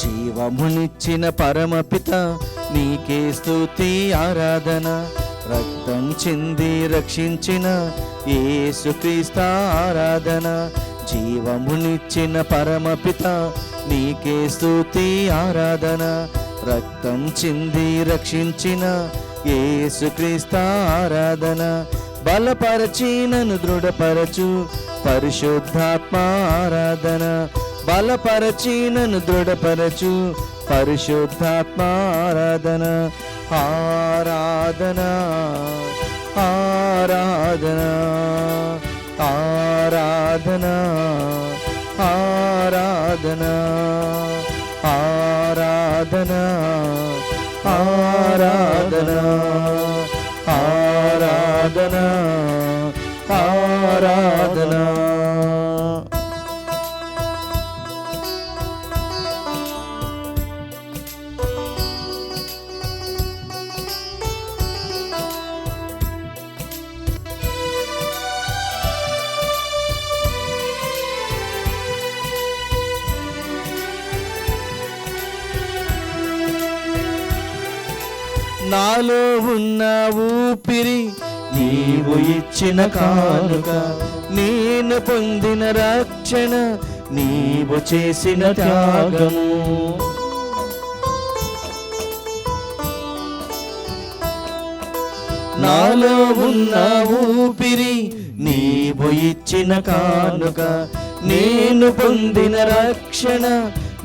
జీవమునిచ్చిన పరమపిత నీకే స్తుతి ఆరాధన. రక్తం చింది రక్షించిన యేసుక్రీస్తు ఆరాధన. జీవమునిచ్చిన పరమపిత నీకే స్తుతి ఆరాధన. రక్తం చింది రక్షించిన యేసుక్రీస్తు ఆరాధన. బలపరచి నన్ను దృఢపరచు పరిశుద్ధాత్మ ఆరాధన. బలపరచి నన్ను దృఢపరచు పరిశుద్ధాత్మ ఆరాధన. ఆరాధన ఆరాధన ఆరాధన ఆరాధన ఆరాధన ఆరాధన ఆరాధన ఆరాధన. నాలో ఉన్న ఊపిరి నీవు ఇచ్చిన కానుక. నేను పొందిన రక్షణ నీవు చేసిన త్యాగము. నాలో ఉన్న ఊపిరి నీవు ఇచ్చిన కానుక. నేను పొందిన రక్షణ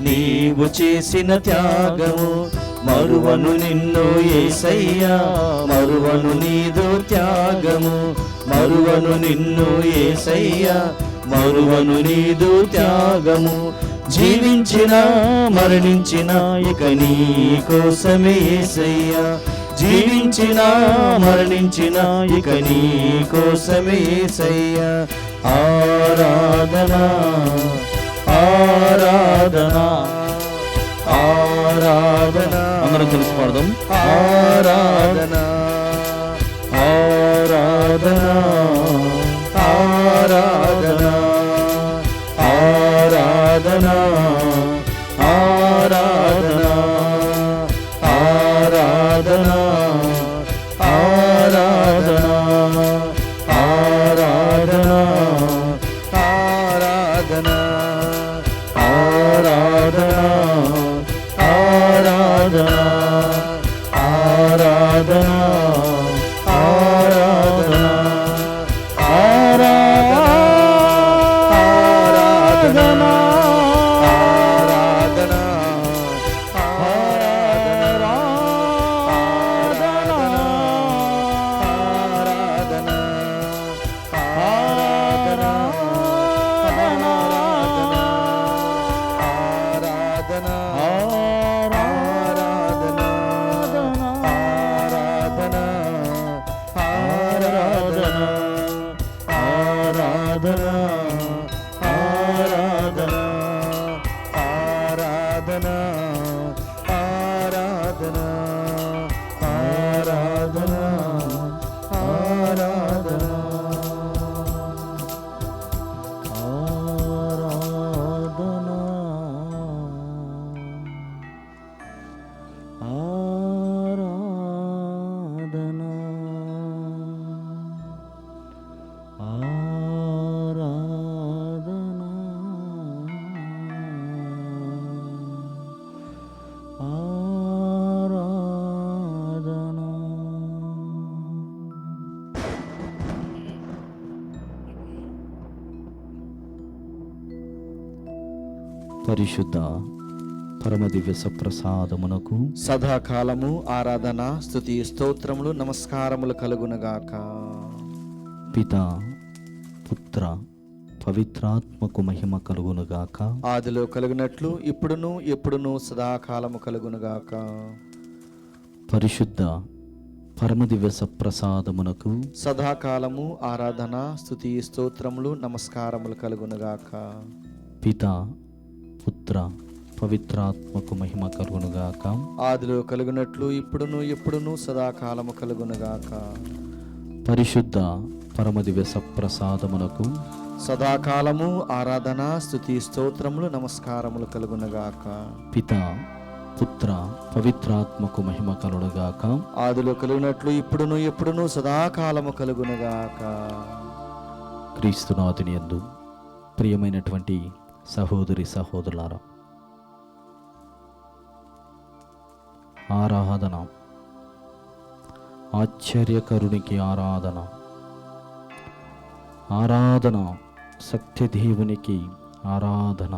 నీవు చేసిన త్యాగము. మరువను నిన్ను యేసయ్యా, మరువను నీదు త్యాగము. మరువను నిన్ను యేసయ్యా, మరువను నీదు త్యాగము. జీవించిన మరణించిన ఇక నీ కోసమే యేసయ్యా. జీవించిన మరణించిన ఇక నీ కోసమే యేసయ్యా. ఆరాధన ఆరాధన ఆరాధన. అందరం కలిసి పాడదాం. ఆరాధన ఆరాధన ఆరాధన ఆరాధన ఆరాధన ఆరాధన ఆరాధన ఆరాధన ఆరాధన ఆరాధన ఆరాధన ఆరాధన ఆరాధన ఆరాధన ఆరాధన పరిశుద్ధ పరమదివ్య సప్రసాదమునకు సదాకాలము ఆరాధన స్తుతి స్తోత్రములు నమస్కారములు కలుగునగాక. పితా పుత్ర పవిత్రాత్మకు మహిమ కలుగునుగాక. ఆదిలో కలుగునట్లు ఇప్పుడును ఎప్పుడును సదాకాలము కలుగునుగాక. పరిశుద్ధ పరమదివ్య సప్రసాదమునకు సదాకాలము ఆరాధన స్తుతి స్తోత్రములు నమస్కారములు కలుగునుగాక. పితా పుత్ర పవిత్రాత్మకు మహిమ కలుగునుగాక. ఆదిలో కలుగునట్లు ఇప్పుడును ఎప్పుడును సదాకాలము కలుగునుగాక. పరిశుద్ధ పరమదివ్య సప్రసాదమునకు సదాకాలము ఆరాధన స్తుతి స్తోత్రములు నమస్కారములు కలుగునగాక. పిత పుత్ర పవిత్రాత్మకు మహిమ కలుగునుగాక. ఆదిలో కలిగినట్లు ఇప్పుడును ఎప్పుడును సదాకాలము కలుగునగాక. క్రీస్తునాథుని యందు ప్రియమైనటువంటి సహోదరి సహోదరులారా, ఆరాధన, ఆశ్చర్యకరునికి ఆరాధన, ఆరాధన, సత్యదేవునికి ఆరాధన,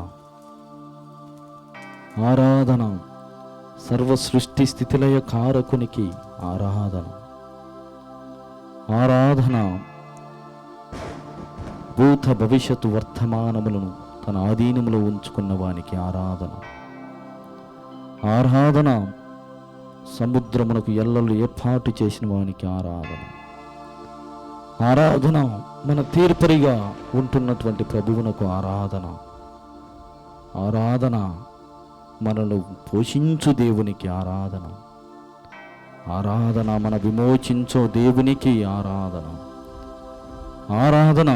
ఆరాధన, సర్వ సృష్టి స్థితిలయ కారకునికి ఆరాధన, ఆరాధన, భూత భవిష్యత్తు వర్తమానములను తన ఆధీనములో ఉంచుకున్న వానికి ఆరాధన, ఆరాధన, సముద్రమునకు ఎల్లలు ఏర్పాటు చేసిన వానికి ఆరాధన, ఆరాధన, మన తీర్పరిగా ఉంటున్నటువంటి ప్రభువునకు ఆరాధన, ఆరాధన, మనను పోషించు దేవునికి ఆరాధన, ఆరాధన, మన విమోచించు దేవునికి ఆరాధన, ఆరాధన,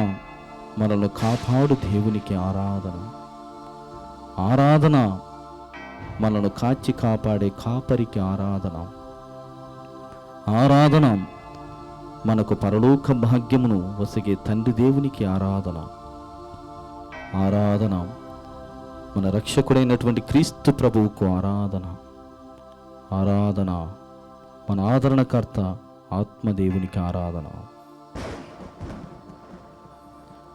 మనల్ని కాపాడు దేవునికి ఆరాధన, ఆరాధన, మనను కాచి కాపాడే కాపరికి ఆరాధన, ఆరాధన, మనకు పరలోక భాగ్యమును వసగే తండ్రి దేవునికి ఆరాధన, ఆరాధన, మన రక్షకుడైనటువంటి క్రీస్తు ప్రభువుకు ఆరాధన, ఆరాధన, మన ఆదరణకర్త ఆత్మదేవునికి ఆరాధన.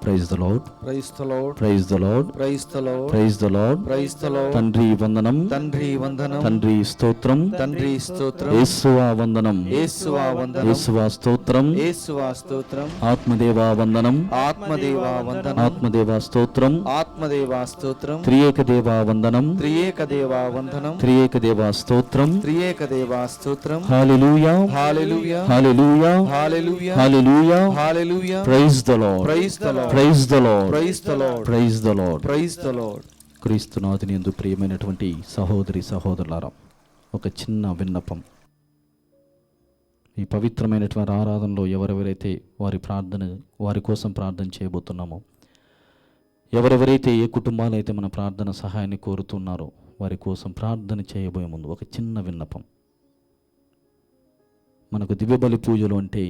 Praise the lord, praise the lord, praise the lord, praise the lord, praise the lord. Praise the Lord. తండ్రి వందనం, తండ్రి వందనం, తండ్రి స్తోత్రం, తండ్రి స్తోత్రం, యేసువా వందనం, యేసువా వందనం, యేసువా స్తోత్రం, యేసువా స్తోత్రం, ఆత్మదేవా వందనం, ఆత్మదేవా వందనం, ఆత్మదేవా స్తోత్రం, ఆత్మదేవా స్తోత్రం, త్రియేక దేవా వందనం, త్రియేక దేవా వందనం, త్రియేక దేవా స్తోత్రం. త్రియేక దేవా స్తోత్రం. Hallelujah, hallelujah, hallelujah, hallelujah, hallelujah, hallelujah. Praise the lord, praise the lord, praise the lord, praise the lord, praise the lord. Praise the lord. క్రీస్తునాథుని యందు ప్రియమైనటువంటి సహోదరి సహోదరులారా, ఒక చిన్న విన్నపం. ఈ పవిత్రమైనటువంటి ఆరాధనలో ఎవరెవరైతే వారి కోసం ప్రార్థన చేయబోతున్నామో, ఎవరెవరైతే ఏ కుటుంబాలైతే మన ప్రార్థన సహాయాన్ని కోరుతున్నారో వారి కోసం ప్రార్థన చేయబోయే ముందు ఒక చిన్న విన్నపం. మనకు దివ్యబలి పూజలు అంటే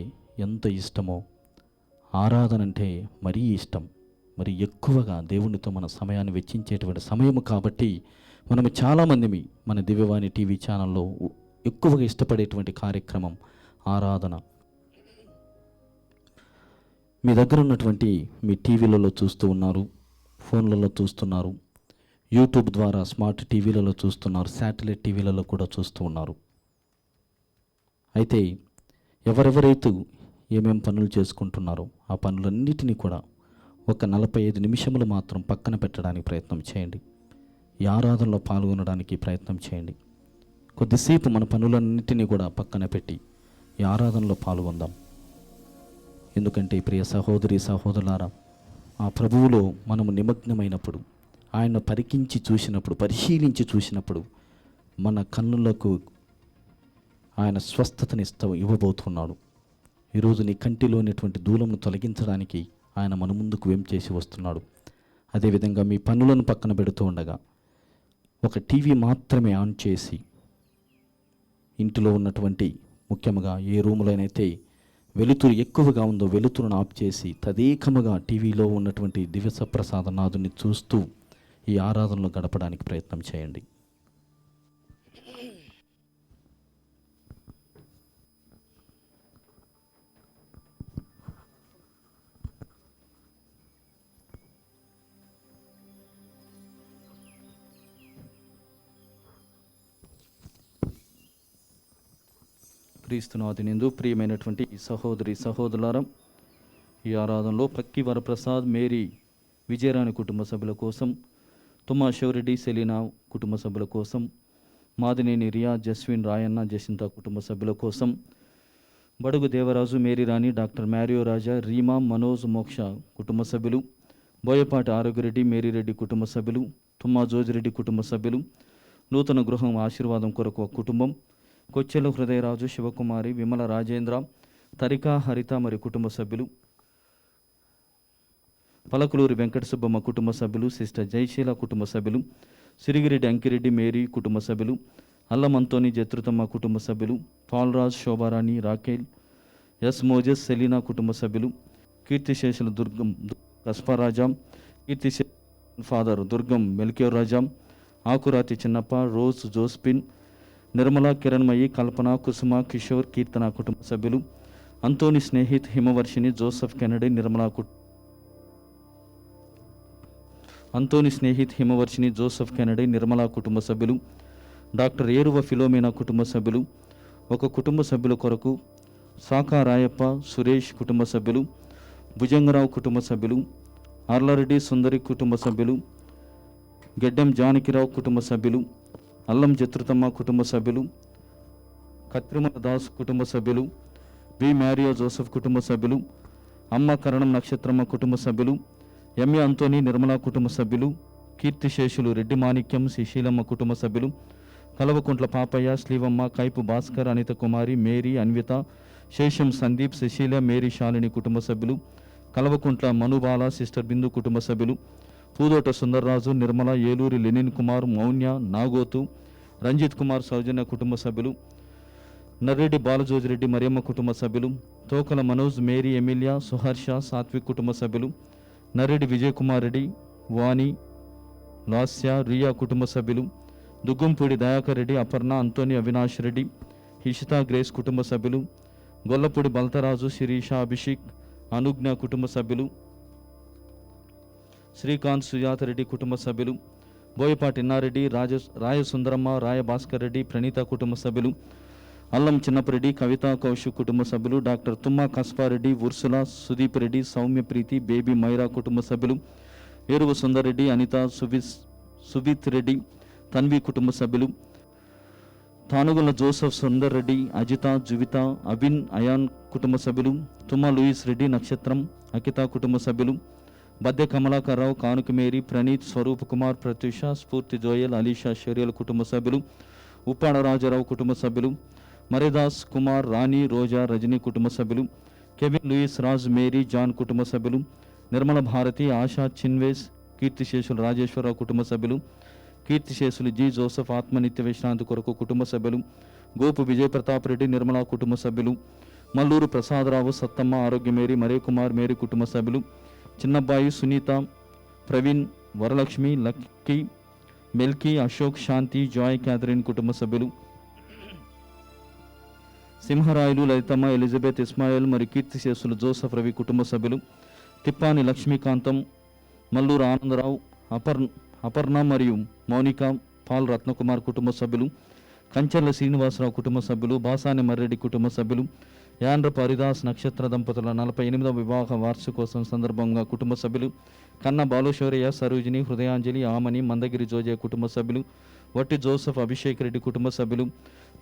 ఎంత ఇష్టమో, ఆరాధన అంటే మరీ ఇష్టం. మరి ఎక్కువగా దేవునితో మన సమయాన్ని వెచ్చించేటువంటి సమయము కాబట్టి మనము చాలామంది మన దివ్యవాణి టీవీ ఛానల్లో ఎక్కువగా ఇష్టపడేటువంటి కార్యక్రమం ఆరాధన. మీ దగ్గర ఉన్నటువంటి మీ టీవీలలో చూస్తూ ఉన్నారు, ఫోన్లలో చూస్తున్నారు, యూట్యూబ్ ద్వారా స్మార్ట్ టీవీలలో చూస్తున్నారు, శాటిలైట్ టీవీలలో కూడా చూస్తూ ఉన్నారు. అయితే ఎవరెవరైతే ఏమేం పనులు చేసుకుంటున్నారో ఆ పనులన్నిటినీ కూడా ఒక 45 నిమిషములు మాత్రం పక్కన పెట్టడానికి ప్రయత్నం చేయండి. ఈ ఆరాధనలో పాల్గొనడానికి ప్రయత్నం చేయండి. కొద్దిసేపు మన పనులన్నిటినీ కూడా పక్కన పెట్టి ఈ ఆరాధనలో పాల్గొందాం. ఎందుకంటే ప్రియ సహోదరి సహోదరులారా, ఆ ప్రభువులో మనము నిమగ్నమైనప్పుడు, ఆయన పరిశీలించి చూసినప్పుడు మన కన్నులకు ఆయన ఇవ్వబోతున్నాడు. ఈరోజు నీ కంటిలోనేటువంటి దూలమును తొలగించడానికి ఆయన మన ముందుకు చేసి వస్తున్నాడు. అదేవిధంగా మీ పనులను పక్కన పెడుతూ ఉండగా ఒక టీవీ మాత్రమే ఆన్ చేసి, ఇంటిలో ఉన్నటువంటి ముఖ్యంగా ఏ రూములోనైతే వెలుతురు ఎక్కువగా ఉందో వెలుతురును ఆఫ్ చేసి తదేకముగా టీవీలో ఉన్నటువంటి దివ్యసప్రసాద నాథుని చూస్తూ ఈ ఆరాధనలో గడపడానికి ప్రయత్నం చేయండి. క్రీస్తునాథునియందు ప్రియమైనటువంటి సహోదరి సహోదరులారా, ఈ ఆరాధనలో పక్కి వరప్రసాద్, మేరీ, విజయరాణి కుటుంబ సభ్యుల కోసం, తుమ్మా శివరెడ్డి, సెలీనా కుటుంబ సభ్యుల కోసం, మాదినేని రియా, జస్విన్, రాయన్న, జసింత కుటుంబ సభ్యుల కోసం, బడుగు దేవరాజు, మేరీ రాణి, డాక్టర్ మ్యారియో రాజా, రీమా, మనోజ్, మోక్ష కుటుంబ సభ్యులు, బోయపాటి ఆరోగ్యరెడ్డి, మేరీరెడ్డి కుటుంబ సభ్యులు, తుమ్మా జోజిరెడ్డి కుటుంబ సభ్యులు, నూతన గృహం ఆశీర్వాదం కొరకు ఒక కుటుంబం, కొచ్చెల హృదయరాజు, శివకుమారి, విమల రాజేంద్ర, తరికా, హరిత మరియు కుటుంబ సభ్యులు, పలకలూరి వెంకట సుబ్బమ్మ కుటుంబ సభ్యులు, సిస్టర్ జయశీల కుటుంబ సభ్యులు, సిరిగిరెడ్డి అంకిరెడ్డి మేరీ కుటుంబ సభ్యులు, అల్లం అంతోని జత్రుతమ్మ కుటుంబ సభ్యులు, Palraj Shobharani Rachel, S Moses Selina కుటుంబ సభ్యులు, కీర్తిశేషులు దుర్గం కస్పారాజాం, కీర్తిశేషులు ఫాదర్ దుర్గం మెల్క్యూర్ రాజాం, ఆకురాతి చిన్నప్ప, రోజ్ జోస్పిన్, నిర్మల కిరణ్మయి, కల్పన కుసుమ కిషోర్ కీర్తన కుటుంబ సభ్యులు, అంతోని స్నేహిత్ హిమవర్షిని జోసెఫ్ కెనడీ నిర్మల నిర్మలా కుటుంబ సభ్యులు, డాక్టర్ ఏరువ ఫిలోమినా కుటుంబ సభ్యులు, ఒక కుటుంబ సభ్యుల కొరకు సాకా రాయప్ప సురేష్ కుటుంబ సభ్యులు, భుజంగరావు కుటుంబ సభ్యులు, ఆర్లారెడ్డి సుందరి కుటుంబ సభ్యులు, గెడ్డెం జానకిరావు కుటుంబ సభ్యులు, అల్లం జత్రుతమ్మ కుటుంబ సభ్యులు, కత్రిమల దాస్ కుటుంబ సభ్యులు, బి మ్యారియో జోసెఫ్ కుటుంబ సభ్యులు, అమ్మ కరణం నక్షత్రమ్మ కుటుంబ సభ్యులు, ఎంఏ అంతోని నిర్మలా కుటుంబ సభ్యులు, కీర్తిశేషులు రెడ్డి మాణిక్యం శిశీలమ్మ కుటుంబ సభ్యులు, కలవకుంట్ల పాపయ్య, శ్రీవమ్మ, కైపు భాస్కర్, అనిత కుమారి, మేరీ, అన్విత, శేషం సందీప్, శశీల, మేరీ శాలిని కుటుంబ సభ్యులు, కలవకుంట్ల మనుబాల, సిస్టర్ బిందు కుటుంబ సభ్యులు, పూదోట సుందర్రాజు, నిర్మల, ఏలూరి లెనిన్ కుమార్, మౌన్య, నాగోతు, రంజిత్ కుమార్, సౌజన్య కుటుంబ సభ్యులు, నర్రెడ్డి బాలజోజిరెడ్డి మరియమ్మ కుటుంబ సభ్యులు, తోకల మనోజ్, మేరీ, ఎమిలియా, సుహర్ష, సాత్విక్ కుటుంబ సభ్యులు, నర్రెడ్డి విజయ్ కుమార్ రెడ్డి, వాణి, లాస్య, రియా కుటుంబ సభ్యులు, దుగ్గుంపూడి దయాకర్ రెడ్డి, అపర్ణ, అంతోని, అవినాష్ రెడ్డి, హిషితా గ్రేస్ కుటుంబ సభ్యులు, గొల్లపూడి బల్తరాజు, శిరీష, అభిషేక్, అనుజ్ఞ కుటుంబ సభ్యులు, శ్రీకాంత్, సుజాత రెడ్డి కుటుంబ సభ్యులు, బోయపాటి ఇన్నారెడ్డి, రాయసుందరమ్మ, రాయ భాస్కర్ రెడ్డి, ప్రణీత కుటుంబ సభ్యులు, అల్లం చిన్నపరెడ్డి, కవిత కౌశిక్ కుటుంబ సభ్యులు, డాక్టర్ తుమ్మా కస్పారెడ్డి, ఉర్సుల, సుదీప్ రెడ్డి, సౌమ్య ప్రీతి, బేబీ మైరా కుటుంబ సభ్యులు, ఏరువు సుందర్ రెడ్డి, అనిత, సువిత్ రెడ్డి, తన్వి కుటుంబ సభ్యులు, తానుగుల జోసెఫ్, సుందర్ రెడ్డి, అజిత, జువిత, అవిన్, అయాన్ కుటుంబ సభ్యులు, తుమ్మా లూయిస్ రెడ్డి, నక్షత్రం, అకిత కుటుంబ సభ్యులు, బద్దె కమలాకర్రావు, కానుక మేరీ, ప్రణీత్, స్వరూప్ కుమార్, ప్రత్యూష, స్ఫూర్తి జోయల్, అలీషా, షరియల్ కుటుంబ సభ్యులు, ఉప్పాడ రాజారావు కుటుంబ సభ్యులు, మరిదాస్ కుమార్, రాణి, రోజా, రజనీ కుటుంబ సభ్యులు, Kevin, Louis, Raj, Mary, John కుటుంబ సభ్యులు, నిర్మల భారతి, ఆశా, చిన్వేస్, కీర్తిశేషులు రాజేశ్వరరావు కుటుంబ సభ్యులు, కీర్తిశేషులు జి జోసెఫ్, ఆత్మనిత్య విశ్రాంతి కొరకు కుటుంబ సభ్యులు, గోపు విజయప్రతాప్ రెడ్డి, నిర్మలా కుటుంబ సభ్యులు, మల్లూరు ప్రసాదరావు, సత్తమ్మ, ఆరోగ్యమేరి, మరే కుమార్, మేరీ కుటుంబ సభ్యులు, చిన్నబ్బాయి, సునీత, ప్రవీణ్, వరలక్ష్మి, లక్కీ, మెల్కీ, అశోక్, శాంతి, జాయ్, క్యాథరిన్ కుటుంబ సభ్యులు, సింహరాయులు, లలితమ్మ, ఎలిజబెత్, ఇస్మాయిల్ మరియు కీర్తిశేషులు జోసెఫ్ రవి కుటుంబ సభ్యులు, తిప్పాని లక్ష్మీకాంతం, మల్లూరు ఆనందరావు, అపర్ణ మరియు మౌనిక, పాల్ రత్నకుమార్ కుటుంబ సభ్యులు, కంచెర్ల శ్రీనివాసరావు కుటుంబ సభ్యులు, బాసాని మర్రెడ్డి కుటుంబ సభ్యులు, యాండ్రపు హరిదాస్ నక్షత్ర దంపతుల 48వ వివాహ వార్షికోత్సవం సందర్భంగా కుటుంబ సభ్యులు, కన్న బాలుశౌర్య, సరోజిని, హృదయాంజలి, ఆమని, మందగిరి జోజే కుటుంబ సభ్యులు, వట్టి జోసెఫ్, అభిషేక్ రెడ్డి కుటుంబ సభ్యులు,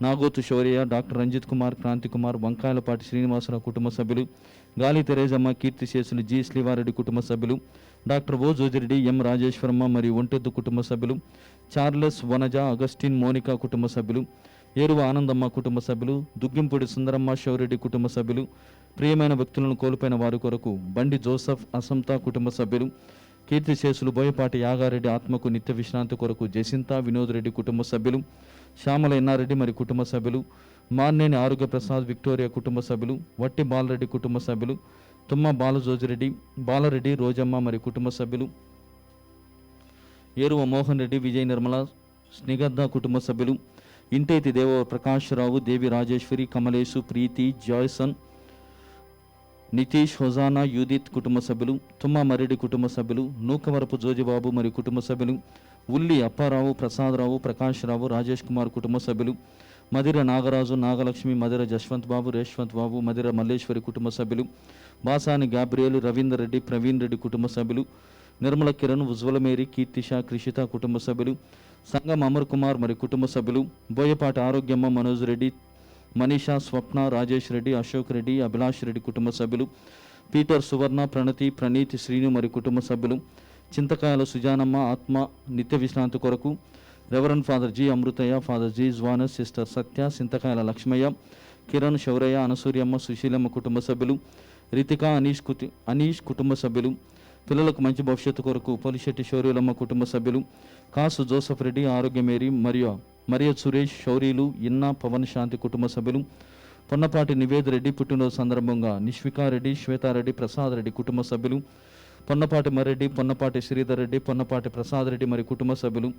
నాగోతు శౌర్య, డాక్టర్ రంజిత్ కుమార్, క్రాంతి కుమార్, వంకాయలపాటి శ్రీనివాసరావు కుటుంబ సభ్యులు, గాలి తెరేజమ్మ, కీర్తిశేషులు జి శ్రీవారెడ్డి కుటుంబ సభ్యులు, డాక్టర్ ఓ జోజిరెడ్డి, ఎం రాజేశ్వరమ్మ మరియు ఒంటెద్దు కుటుంబ సభ్యులు, చార్లెస్, వనజ, అగస్టిన్, మోనికా కుటుంబ సభ్యులు, ఏరువ ఆనందమ్మ కుటుంబ సభ్యులు, దుగ్గింపూడి సుందరమ్మ, శౌరెడ్డి కుటుంబ సభ్యులు, ప్రియమైన వ్యక్తులను కోల్పోయిన వారి కొరకు బండి జోసెఫ్, అసంత కుటుంబ సభ్యులు, కీర్తిశేషులు బోయపాటి యాగారెడ్డి ఆత్మకు నిత్య విశ్రాంతి కొరకు జసింత, వినోద్ రెడ్డి కుటుంబ సభ్యులు, శ్యామల ఎన్నారెడ్డి మరి కుటుంబ సభ్యులు, మార్నేని ఆరోగ్య ప్రసాద్, విక్టోరియా కుటుంబ సభ్యులు, వట్టి బాలరెడ్డి కుటుంబ సభ్యులు, తుమ్మ బాలజోజిరెడ్డి, బాలరెడ్డి, రోజమ్మ మరి కుటుంబ సభ్యులు, ఏరువ మోహన్ రెడ్డి, విజయ్ నిర్మల, స్నిగద్ధ కుటుంబ సభ్యులు, ఇంటేతి దేవ ప్రకాశ్రావు, దేవి రాజేశ్వరి, కమలేశు, ప్రీతి, జాయ్సన్, నితీష్, హొజానా, యూదిత్ కుటుంబ సభ్యులు, తుమ్మ మరెడ్డి కుటుంబ సభ్యులు, నూకవరపు జోజిబాబు మరియు కుటుంబ సభ్యులు, ఉల్లి అప్పారావు, ప్రసాదరావు, ప్రకాశ్రావు, రాజేష్ కుమార్ కుటుంబ సభ్యులు, మదిర నాగరాజు, నాగలక్ష్మి, మదిర జశ్వంత్ బాబు, రేష్వంత్ బాబు, మదిర మల్లేశ్వరి కుటుంబ సభ్యులు, బాసాని గాబ్రియల్, రవీందర్ రెడ్డి, ప్రవీణ్ రెడ్డి కుటుంబ సభ్యులు, నిర్మల కిరణ్, ఉజ్వలమేరి, కీర్తిష, కృషిత కుటుంబ సభ్యులు, సంగం అమర్ కుమార్ మరి కుటుంబ సభ్యులు, బోయపాటి ఆరోగ్యమ్మ, మనోజ్ రెడ్డి, మనీషా, స్వప్న, రాజేష్ రెడ్డి, అశోక్ రెడ్డి, అభిలాష్ రెడ్డి కుటుంబ సభ్యులు, పీటర్, సువర్ణ, ప్రణతి, ప్రణీత్, శ్రీను మరి కుటుంబ సభ్యులు, చింతకాయల సుజానమ్మ, ఆత్మ నిత్య విశ్రాంతి కొరకు reverend father G Amruthaiah, father G జ్వానస్, సిస్టర్ సత్య, చింతకాయల లక్ష్మయ్య, కిరణ్, శౌరయ్య, అనసూర్యమ్మ, సుశీలమ్మ కుటుంబ సభ్యులు, రితిక, అనీష్ కుటుంబ సభ్యులు, పిల్లలకు మంచి భవిష్యత్తు కొరకు పోలిశెట్టి శౌర్యులమ్మ కుటుంబ సభ్యులు, కాసు జోసఫ్ రెడ్డి, ఆరోగ్య మేరీ, మరియ సురేష్, శౌరీలు, ఇన్నా, పవన్ శాంతి కుటుంబ సభ్యులు, పొన్నపాటి నివేద్ రెడ్డి పుట్టినరోజు సందర్భంగా నిష్వికారెడ్డి, శ్వేతారెడ్డి, ప్రసాద్ రెడ్డి కుటుంబ సభ్యులు, పొన్నపాటి మర్రెడ్డి, పొన్నపాటి శ్రీధర్ రెడ్డి, పొన్నపాటి ప్రసాద్ రెడ్డి మరి కుటుంబ సభ్యులు,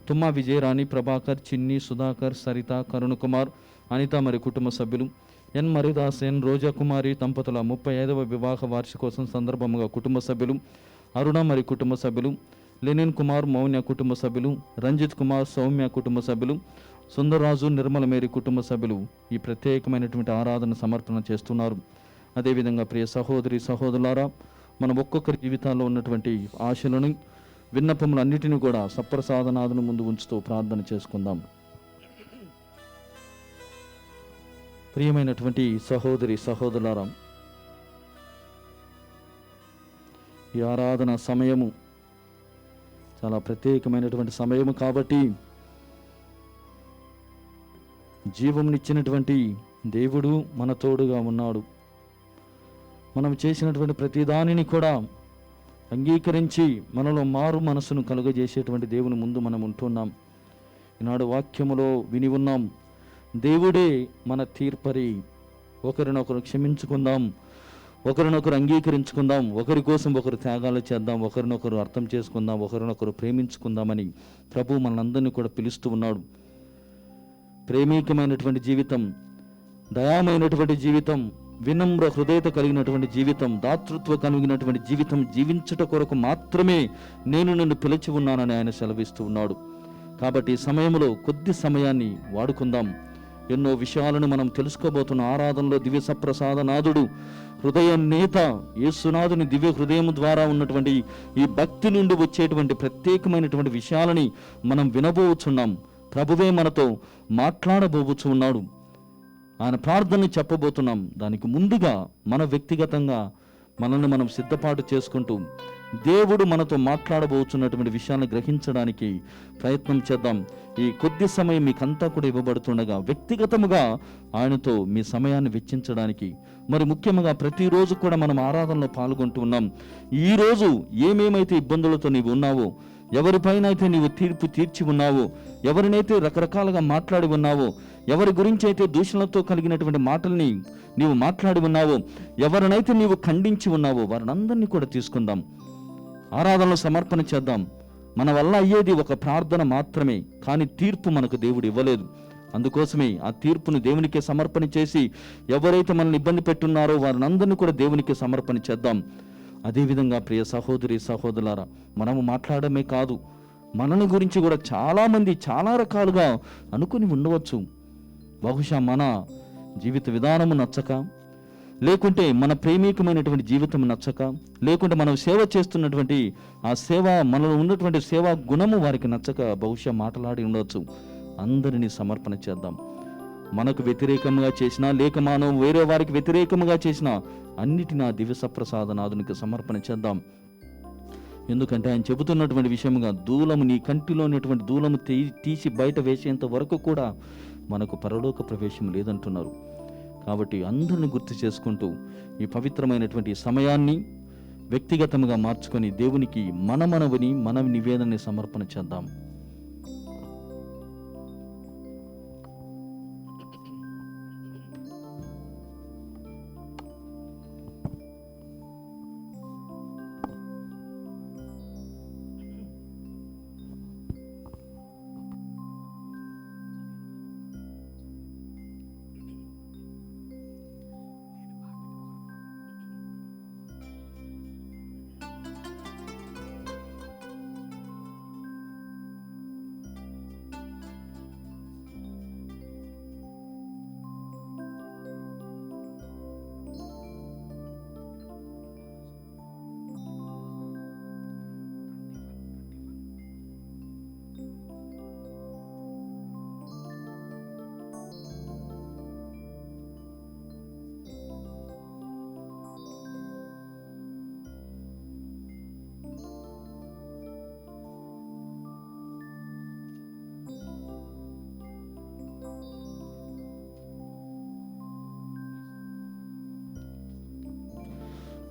తుమ్మా విజయరాణి, ప్రభాకర్, చిన్ని, సుధాకర్, సరిత, కరుణ్ కుమార్, అనిత మరి కుటుంబ సభ్యులు, ఎన్ మరిదాస్, ఎన్ రోజా కుమారి దంపతుల 35వ వివాహ వార్షికోత్సవం సందర్భంగా కుటుంబ సభ్యులు, అరుణ మరి కుటుంబ సభ్యులు, లెనిన్ కుమార్, మౌన్య కుటుంబ సభ్యులు, రంజిత్ కుమార్, సౌమ్య కుటుంబ సభ్యులు, సుందరరాజు, నిర్మల మేరీ కుటుంబ సభ్యులు ఈ ప్రత్యేకమైనటువంటి ఆరాధన సమర్పణ చేస్తున్నారు. అదేవిధంగా ప్రియ సహోదరి సహోదరులారా, మన ఒక్కొక్కరి జీవితాల్లో ఉన్నటువంటి ఆశలను, విన్నపములన్నిటిని కూడా సప్రసాదనాథుని ముందు ఉంచుతూ ప్రార్థన చేసుకుందాం. ప్రియమైనటువంటి సహోదరి సహోదరులారా, ఈ ఆరాధన సమయము చాలా ప్రత్యేకమైనటువంటి సమయము కాబట్టి జీవమునిచ్చినటువంటి దేవుడు మన తోడుగా ఉన్నాడు. మనం చేసినటువంటి ప్రతి దానిని కూడా అంగీకరించి మనలో మారు మనసును కలుగజేసేటువంటి దేవుని ముందు మనం ఉంటున్నాం. ఈనాడు వాక్యములో విని ఉన్నాం, దేవుడే మన తీర్పరి. ఒకరినొకరు క్షమించుకుందాం, ఒకరినొకరు అంగీకరించుకుందాం, ఒకరి కోసం ఒకరు త్యాగాలు చేద్దాం, ఒకరినొకరు అర్థం చేసుకుందాం, ఒకరినొకరు ప్రేమించుకుందామని ప్రభు మనందరినీ కూడా పిలుస్తూ ఉన్నాడు. ప్రేమికమైనటువంటి జీవితం, దయామైనటువంటి జీవితం, వినమ్ర హృదయత కలిగినటువంటి జీవితం, దాతృత్వ కలిగినటువంటి జీవితం జీవించుట కొరకు మాత్రమే నేను నిన్ను పిలిచి ఉన్నానని ఆయన సెలవిస్తూ ఉన్నాడు. కాబట్టి ఈ సమయంలో కొద్ది సమయాన్ని వాడుకుందాం. ఎన్నో విషయాలను మనం తెలుసుకోబోతున్న ఆరాధనలో దివ్య సప్రసాదనాథుడు, హృదయ నేత యేసునాథుని దివ్య హృదయం ద్వారా ఉన్నటువంటి ఈ భక్తి నుండి వచ్చేటువంటి ప్రత్యేకమైనటువంటి విషయాలని మనం వినబోచున్నాం. ప్రభువే మనతో మాట్లాడబోవచ్చు ఉన్నాడు. ఆయన ప్రార్థనని చెప్పబోతున్నాం. దానికి ముందుగా మన వ్యక్తిగతంగా మనల్ని మనం సిద్ధపాటు చేసుకుంటూ దేవుడు మనతో మాట్లాడబోతున్నటువంటి విషయాన్ని గ్రహించడానికి ప్రయత్నం చేద్దాం. ఈ కొద్ది సమయం మీకంతా కూడా ఇవ్వబడుతుండగా వ్యక్తిగతముగా ఆయనతో మీ సమయాన్ని వెచ్చించడానికి, మరి ముఖ్యంగా ప్రతిరోజు కూడా మనం ఆరాధనలో పాల్గొంటూ ఉన్నాం. ఈరోజు ఏమేమైతే ఇబ్బందులతో నీవు ఉన్నావో, ఎవరిపైన అయితే నీవు తీర్పు తీర్చి ఉన్నావో, ఎవరినైతే రకరకాలుగా మాట్లాడి ఉన్నావో, ఎవరి గురించి అయితే దూషణలతో కలిగినటువంటి మాటల్ని నీవు మాట్లాడి ఉన్నావో, ఎవరినైతే నీవు ఖండించి ఉన్నావో, వారినందరినీ కూడా తీసుకుందాం, ఆరాధనలో సమర్పణ చేద్దాం. మన వల్ల అయ్యేది ఒక ప్రార్థన మాత్రమే, కానీ తీర్పు మనకు దేవుడు ఇవ్వలేదు. అందుకోసమే ఆ తీర్పును దేవునికే సమర్పణ చేసి, ఎవరైతే మనల్ని ఇబ్బంది పెట్టున్నారో వారినందరినీ కూడా దేవునికి సమర్పణ చేద్దాం. అదేవిధంగా ప్రియ సహోదరి సహోదరులారా, మనము మాట్లాడమే కాదు, మనని గురించి కూడా చాలామంది చాలా రకాలుగా అనుకుని ఉండవచ్చు. బహుశా మన జీవిత విధానము నచ్చక, లేకుంటే మన ప్రేమికమైనటువంటి జీవితం నచ్చక, లేకుంటే మనం సేవ చేస్తున్నటువంటి ఆ సేవ, మనలో ఉన్నటువంటి సేవా గుణము వారికి నచ్చక బహుశా మాట్లాడి ఉండవచ్చు. అందరినీ సమర్పణ చేద్దాం. మనకు వ్యతిరేకంగా చేసినా, లేక మనం వేరే వారికి వ్యతిరేకంగా చేసినా అన్నిటినీ ఆ దివ్య సప్రసాదనాథునికి సమర్పణ చేద్దాం. ఎందుకంటే ఆయన చెబుతున్నటువంటి విషయంగా, దూలము నీ కంటిలో ఉన్నటువంటి దూలము తీసి బయట వేసేంత వరకు కూడా మనకు పరలోక ప్రవేశం లేదంటున్నారు. కాబట్టి అందరిని గుర్తు చేసుకుంటూ ఈ పవిత్రమైనటువంటి సమయాన్ని వ్యక్తిగతంగా మార్చుకొని దేవునికి మన నివేదనని సమర్పణ చేద్దాం.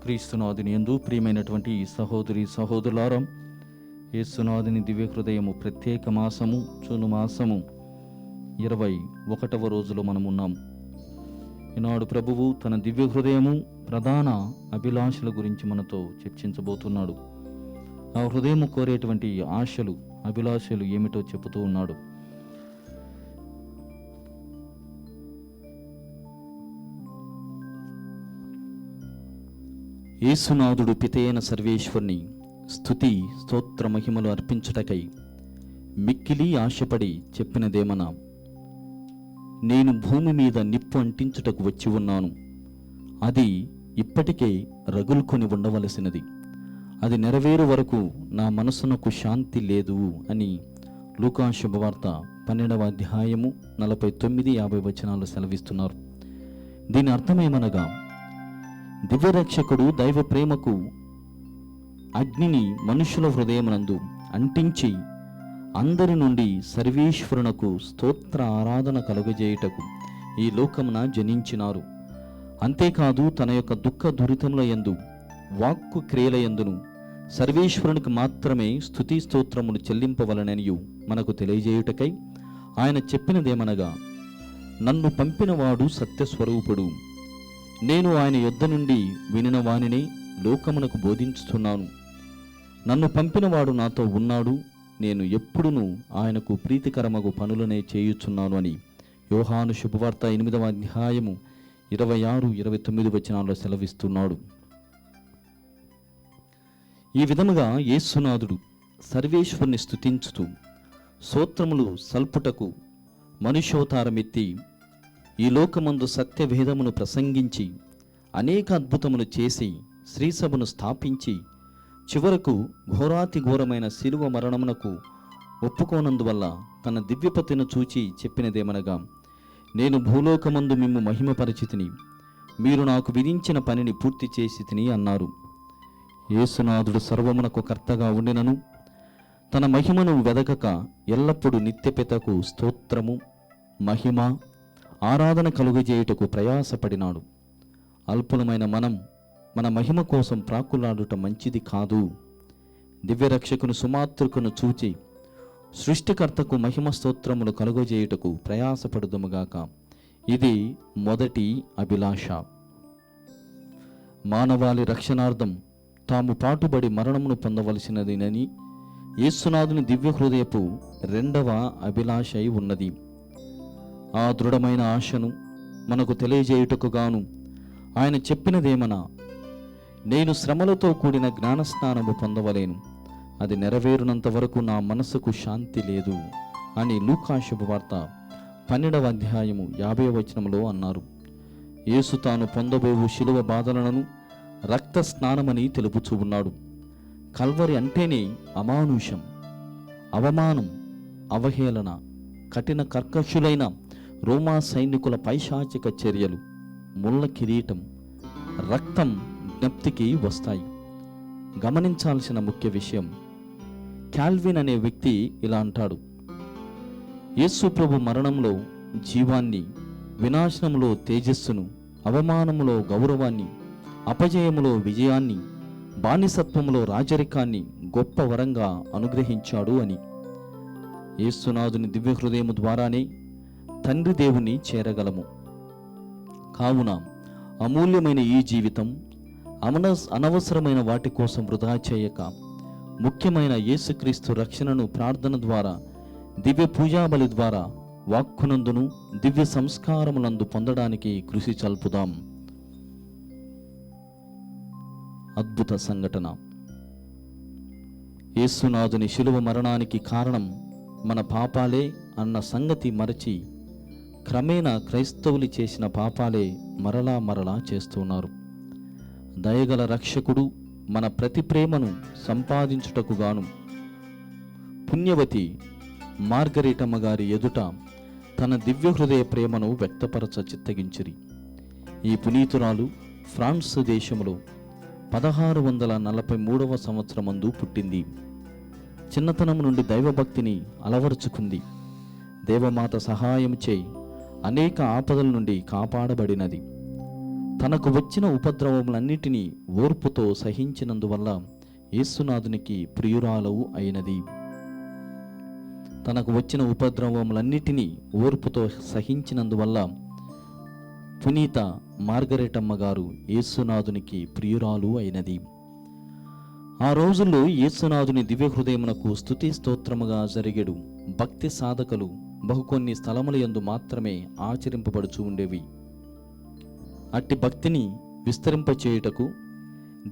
క్రీస్తునాథుని యందు ప్రియమైనటువంటి సహోదరి సహోదరులారా, యేసునాథుని దివ్య హృదయము ప్రత్యేక మాసము జూన్ మాసము 21వ రోజులో మనమున్నాం. ఈనాడు ప్రభువు తన దివ్య హృదయము ప్రధాన అభిలాషల గురించి మనతో చర్చించబోతున్నాడు. ఆ హృదయము కోరేటువంటి ఆశలు, అభిలాషలు ఏమిటో చెబుతూ ఉన్నాడు. యేసునాథుడు పితయైన సర్వేశ్వరుని స్తుతి స్తోత్ర మహిమలు అర్పించుటకై మిక్కిలి ఆశపడి చెప్పినదేమనా, నేను భూమి మీద నిప్పు అంటించుటకు వచ్చి ఉన్నాను, అది ఇప్పటికే రగులుకొని ఉండవలసినది, అది నెరవేరు వరకు నా మనసునకు శాంతి లేదు అని లూకా శుభవార్త 12వ అధ్యాయము 49-50 వచనాలు సెలవిస్తున్నారు. దీని అర్థమేమనగా, దివ్యరక్షకుడు దైవ ప్రేమకు అగ్నిని మనుషుల హృదయమునందు అంటించి అందరి నుండి సర్వేశ్వరునకు స్తోత్ర ఆరాధన కలుగజేయుటకు ఈ లోకమున జనించినారు. అంతేకాదు తన యొక్క దుఃఖ దురితముల యందు వాక్కు క్రియల యందును సర్వేశ్వరునికి మాత్రమే స్తుతి స్తోత్రములు చెల్లింపవలననియు మనకు తెలియజేయుటకై ఆయన చెప్పినదేమనగా, నన్ను పంపినవాడు సత్యస్వరూపుడు, నేను ఆయన యొద్ద నుండి వినిన వానిని లోకమునకు బోధించుతున్నాను, నన్ను పంపినవాడు నాతో ఉన్నాడు, నేను ఎప్పుడునూ ఆయనకు ప్రీతికరమగు పనులనే చేయుచున్నాను అని యోహాను శుభవార్త 8వ అధ్యాయము 26-29 వచనాల్లో సెలవిస్తున్నాడు. ఈ విధముగా యేసునాథుడు సర్వేశ్వరుని స్తుతించుతూ స్తోత్రములు సల్పుటకు మనుష్యోతారమెత్తి ఈ లోకమందు సత్యవేదమును ప్రసంగించి అనేక అద్భుతములు చేసి శ్రీసభను స్థాపించి చివరకు ఘోరాతి ఘోరమైన శిలువ మరణమునకు ఒప్పుకోనందువల్ల తన దివ్యపతిని చూచి చెప్పినదేమనగా, నేను భూలోకమందు మిమ్ము మహిమపరిచితిని, మీరు నాకు విధించిన పనిని పూర్తి చేసి తిని అన్నారు. యేసునాథుడు సర్వమునకు కర్తగా ఉండినను తన మహిమను వెదకక ఎల్లప్పుడూ నిత్యపితకు స్తోత్రము మహిమ ఆరాధన కలుగజేయుటకు ప్రయాసపడినాడు. అల్పులమైన మనం మన మహిమ కోసం ప్రాకులాడుట మంచిది కాదు. దివ్యరక్షకును సుమాతృకును చూచి సృష్టికర్తకు మహిమ స్తోత్రములు కలుగజేయుటకు ప్రయాసపడుదుముగాక. ఇది మొదటి అభిలాష. మానవాళి రక్షణార్థం తాము పాటుబడి మరణమును పొందవలసినదినని యేసునాథుని దివ్య హృదయపు 2వ అభిలాష అయి ఉన్నది. ఆ దృఢమైన ఆశను మనకు తెలియజేయుటకు గాను ఆయన చెప్పినదేమనా, నేను శ్రమలతో కూడిన జ్ఞానస్నానము పొందవలేను, అది నెరవేరునంత వరకు నా మనసుకు శాంతి లేదు అని లూకా శుభవార్త 12వ అధ్యాయము 50వ వచనంలో అన్నారు. యేసు తాను పొందబోవు శిలువ బాధలను రక్త స్నానమని తెలుపుచూ ఉన్నాడు. కల్వరి అంటేనే అమానుషం, అవమానం, అవహేళన, కఠిన కర్కశులైన రోమా సైనికుల పైశాచిక చర్యలు, ముళ్ళ కిరీటం, రక్తం జ్ఞప్తికి వస్తాయి. గమనించాల్సిన ముఖ్య విషయం, కాల్విన్ అనే వ్యక్తి ఇలా అంటాడు, యేసు ప్రభు మరణంలో జీవాన్ని, వినాశనములో తేజస్సును, అవమానములో గౌరవాన్ని, అపజయములో విజయాన్ని, బానిసత్వములో రాజరికాన్ని గొప్ప వరంగా అనుగ్రహించాడు అని. యేసునాథుని దివ్య హృదయము ద్వారానే తండ్రి దేవుని చేరగలము. కావున అమూల్యమైన ఈ జీవితం అనవసరమైన వాటి కోసం వృధా చేయక, ముఖ్యమైన యేసుక్రీస్తు రక్షణను ప్రార్థన ద్వారా, దివ్య పూజాబలి ద్వారా, వాక్కునందును దివ్య సంస్కారములందు పొందడానికి కృషి చల్పుదాం. అద్భుత సంఘటన. యేసునాథుని శిలువ మరణానికి కారణం మన పాపాలే అన్న సంగతి మరచి క్రమేణా క్రైస్తవులు చేసిన పాపాలే మరలా మరలా చేస్తున్నారు. దయగల రక్షకుడు మన ప్రతి ప్రేమను సంపాదించుటకు గాను పుణ్యవతి మార్గరేటమ్మ గారి ఎదుట తన దివ్య హృదయ ప్రేమను వ్యక్తపరచ చిత్తగించిరి. ఈ పునీతురాలు ఫ్రాన్స్ దేశంలో 1643వ సంవత్సరమందు పుట్టింది. చిన్నతనం నుండి దైవభక్తిని అలవరుచుకుంది. దేవమాత సహాయం చేయి అనేక ఆపదల నుండి కాపాడబడినది. తనకు వచ్చిన ఉపద్రవములన్నిటినీ ఓర్పుతో సహించినందువల్ల యేసునాథునికి ప్రియురాలవు అయినది. తనకు వచ్చిన ఉపద్రవములన్నిటినీ ఓర్పుతో సహించినందువల్ల పునీత మార్గరెటమ్మ గారు యేసునాథునికి ప్రియురాలు అయినది. ఆ రోజుల్లో యేసునాథుని దివ్య హృదయమునకు స్తుతి స్తోత్రముగా జరిగెడు భక్తి సాధకులు బహుకొన్ని స్థలముల యందు మాత్రమే ఆచరింపబడుచు ఉండేవి. అట్టి భక్తిని విస్తరింపచేయుటకు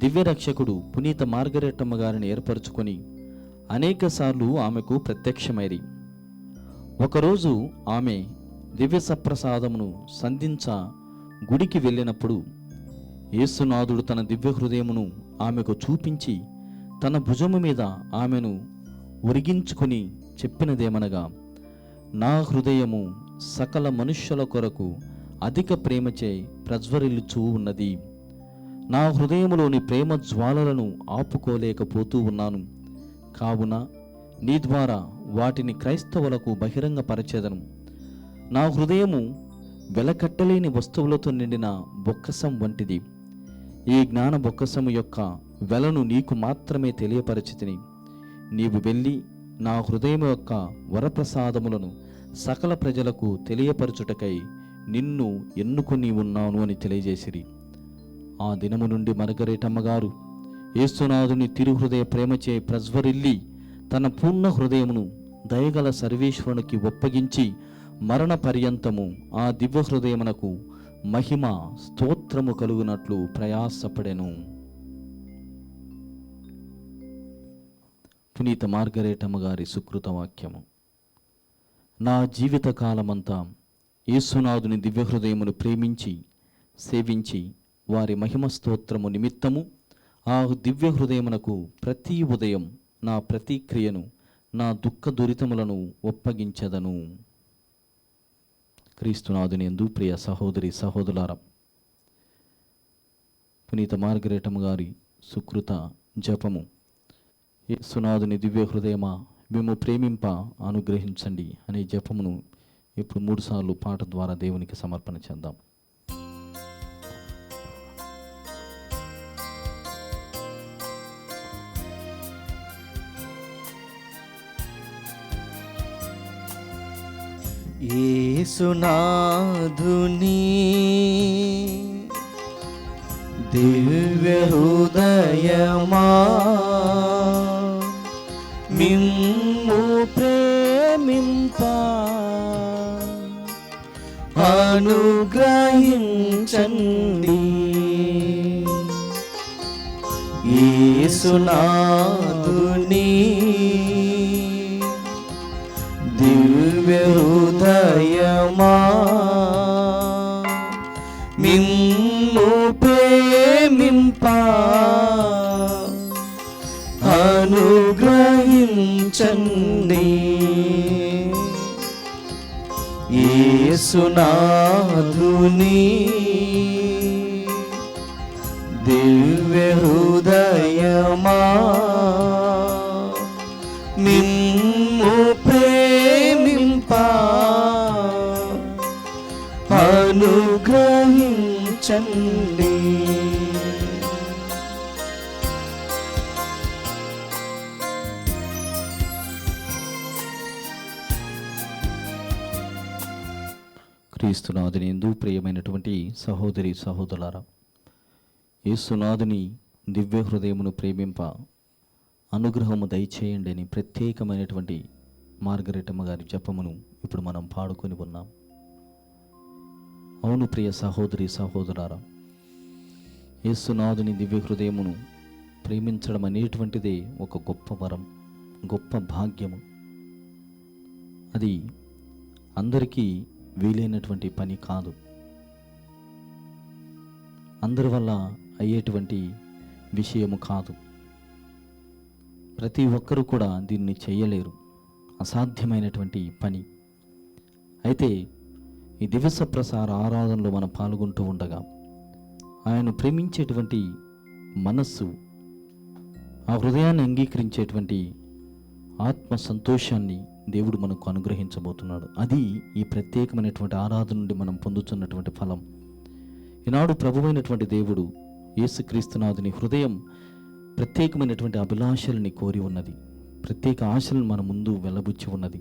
దివ్యరక్షకుడు పునీత మార్గరెటమ్మ గారిని ఏర్పరచుకొని అనేకసార్లు ఆమెకు ప్రత్యక్షమైరి. ఒకరోజు ఆమె దివ్య సప్రసాదమును సంధించ గుడికి వెళ్ళినప్పుడు యేసునాథుడు తన దివ్య హృదయమును ఆమెకు చూపించి తన భుజము మీద ఆమెను ఒరిగించుకొని చెప్పినదేమనగా, నా హృదయము సకల మనుష్యుల కొరకు అధిక ప్రేమచే ప్రజ్వరిల్లుచూ ఉన్నది. నా హృదయములోని ప్రేమ జ్వాలలను ఆపుకోలేకపోతూ ఉన్నాను. కావున నీ ద్వారా వాటిని క్రైస్తవులకు బహిరంగపరచెదను. నా హృదయము వెలకట్టలేని వస్తువులతో నిండిన బొక్కసం వంటిది. ఈ జ్ఞాన బొక్కసము యొక్క వెలను నీకు మాత్రమే తెలియపరచితిని. నీవు వెళ్ళి నా హృదయం యొక్క వరప్రసాదములను సకల ప్రజలకు తెలియపరచుటకై నిన్ను ఎన్నుకొని ఉన్నాను అని తెలియజేసిరి. ఆ దినము నుండి మార్గరెటమ్మ గారు యేసునాథుని తిరుహృదయ ప్రేమచే ప్రజ్వరిల్లి తన పూర్ణ హృదయమును దయగల సర్వేశ్వరునికి ఒప్పగించి మరణ పర్యంతము ఆ దివ్య హృదయమునకు మహిమ స్తోత్రము కలుగునట్లు ప్రయాసపడెను. పునీత మార్గరెటమ్మ గారి సుకృత వాక్యము. నా జీవిత కాలమంతా యేసునాథుని దివ్య హృదయమును ప్రేమించి సేవించి వారి మహిమ స్తోత్రము నిమిత్తము ఆ దివ్య హృదయమునకు ప్రతి ఉదయం నా ప్రతిక్రియను నా దుఃఖ దురితములను ఒప్పగించదను. క్రీస్తునాథుని యందు ప్రియ సహోదరి సహోదరులారా, పునీత మార్గరెటమ్మ గారి సుకృత జపము. యేసునాథుని దివ్య హృదయమా మేము ప్రేమింప అనుగ్రహించండి అనే జపమును ఇప్పుడు 3 సార్లు పాట ద్వారా దేవునికి సమర్పణ చేద్దాం. యేసునాథుని దివ్య హృదయమా మిమ్ము ప్రేమింప అనుగ్రహించండి. యేసునాథుని దివ్య హృదయమా మిమ్ము ప్రేమింప అనుగ్రహించండి. యేసునాథుని దివ్య హృదయమా మిమ్ము ప్రేమింప అనుగ్రహించండి. క్రీస్తునాథుని యందు ప్రియమైనటువంటి సహోదరి సహోదరులారా, యేసునాథుని దివ్య హృదయమును ప్రేమింప అనుగ్రహము దయచేయండి అని ప్రత్యేకమైనటువంటి మార్గరెటమ్మ గారి జపమును ఇప్పుడు మనం పాడుకొని ఉన్నాం. అవును ప్రియ సహోదరి సహోదరులారా, యేసునాథుని దివ్య హృదయమును ప్రేమించడం అనేటువంటిదే ఒక గొప్ప వరం, గొప్ప భాగ్యము. అది అందరికీ వీలైనటువంటి పని కాదు, అందరి వల్ల అయ్యేటువంటి విషయము కాదు. ప్రతి ఒక్కరూ కూడా దీన్ని చేయలేరు, అసాధ్యమైనటువంటి పని. అయితే ఈ దివస ప్రసార ఆరాధనలో మనం పాల్గొంటూ ఉండగా ఆయనను ప్రేమించేటువంటి మనస్సు, ఆ హృదయాన్ని అంగీకరించేటువంటి ఆత్మ సంతోషాన్ని దేవుడు మనకు అనుగ్రహించబోతున్నాడు. అది ఈ ప్రత్యేకమైనటువంటి ఆరాధన నుండి మనం పొందుతున్నటువంటి ఫలం. ఈనాడు ప్రభువైనటువంటి దేవుడు యేసుక్రీస్తునాథుని హృదయం ప్రత్యేకమైనటువంటి అభిలాషల్ని కోరి ఉన్నది, ప్రత్యేక ఆశలను మన ముందు వెలబుచ్చి ఉన్నది.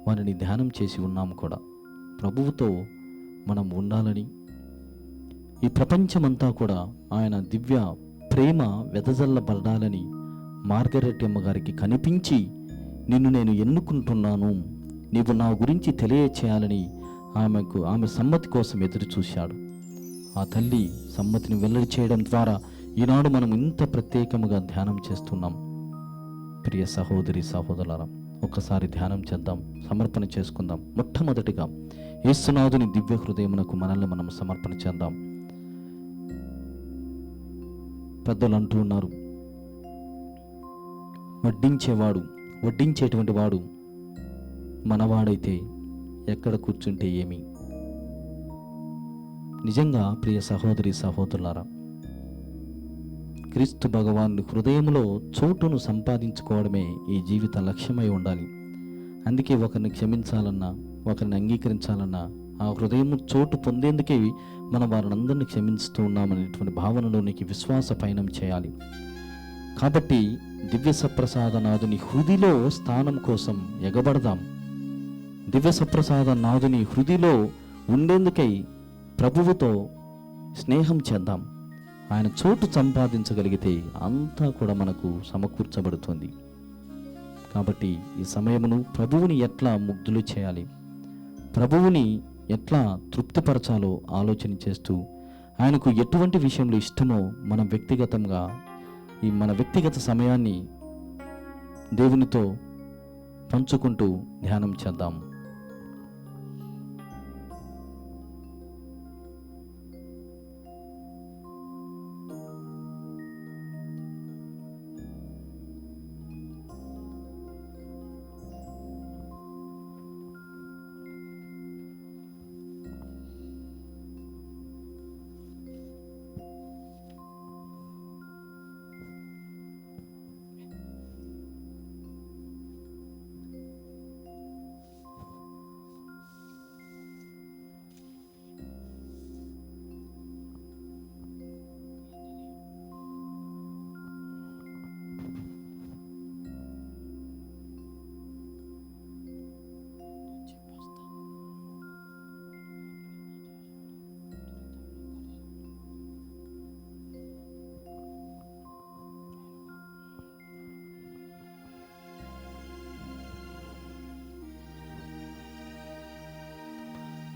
వారిని ధ్యానం చేసి ఉన్నాము కూడా. ప్రభువుతో మనం ఉండాలని, ఈ ప్రపంచమంతా కూడా ఆయన దివ్య ప్రేమ వెదజల్లబడాలని మార్గరెట్ అమ్మ గారికి కనిపించి, నిన్ను నేను ఎన్నుకుంటున్నాను, నీవు నా గురించి తెలియచేయాలని ఆమె సమ్మతి కోసం ఎదురు చూశాడు. ఆ తల్లి సమ్మతిని వెల్లడి చేయడం ద్వారా ఈనాడు మనం ఇంత ప్రత్యేకముగా ధ్యానం చేస్తున్నాం. ప్రియ సహోదరి సహోదరులారా, ఒక్కసారి ధ్యానం చేద్దాం, సమర్పణ చేసుకుందాం. మొట్టమొదటిగా యేసునాథుని దివ్య హృదయమునకు మనల్ని మనం సమర్పణ చేద్దాం. పెద్దలు అంటూ ఉన్నారు, వడ్డించేటువంటి వాడు మనవాడైతే ఎక్కడ కూర్చుంటే ఏమి. నిజంగా ప్రియ సహోదరి సహోదరులారా, క్రీస్తు భగవాను హృదయంలో చోటును సంపాదించుకోవడమే ఈ జీవిత లక్ష్యమై ఉండాలి. అందుకే ఒకరిని క్షమించాలన్నా, ఒకరిని అంగీకరించాలన్నా ఆ హృదయము చోటు పొందేందుకే మనం వారిని అందరినీ క్షమిస్తూ ఉన్నామనేటువంటి భావనలోనికి విశ్వాస పయనం చేయాలి. కాబట్టి దివ్య సప్రసాదనాథుని హృదిలో స్థానం కోసం ఎగబడదాం. దివ్య సప్రసాదనాథుని హృదిలో ఉండేందుకై ప్రభువుతో స్నేహం చేద్దాం. ఆయన చోటు సంపాదించగలిగితే అంతా కూడా మనకు సమకూర్చబడుతుంది. కాబట్టి ఈ సమయమును ప్రభువుని ఎట్లా ముగ్ధులు చేయాలి, ప్రభువుని ఎట్లా తృప్తిపరచాలో ఆలోచన చేస్తూ, ఆయనకు ఎటువంటి విషయంలో ఇష్టమో మనం వ్యక్తిగతంగా మన వ్యక్తిగత సమయాన్ని దేవునితో పంచుకుంటూ ధ్యానం చేద్దాం.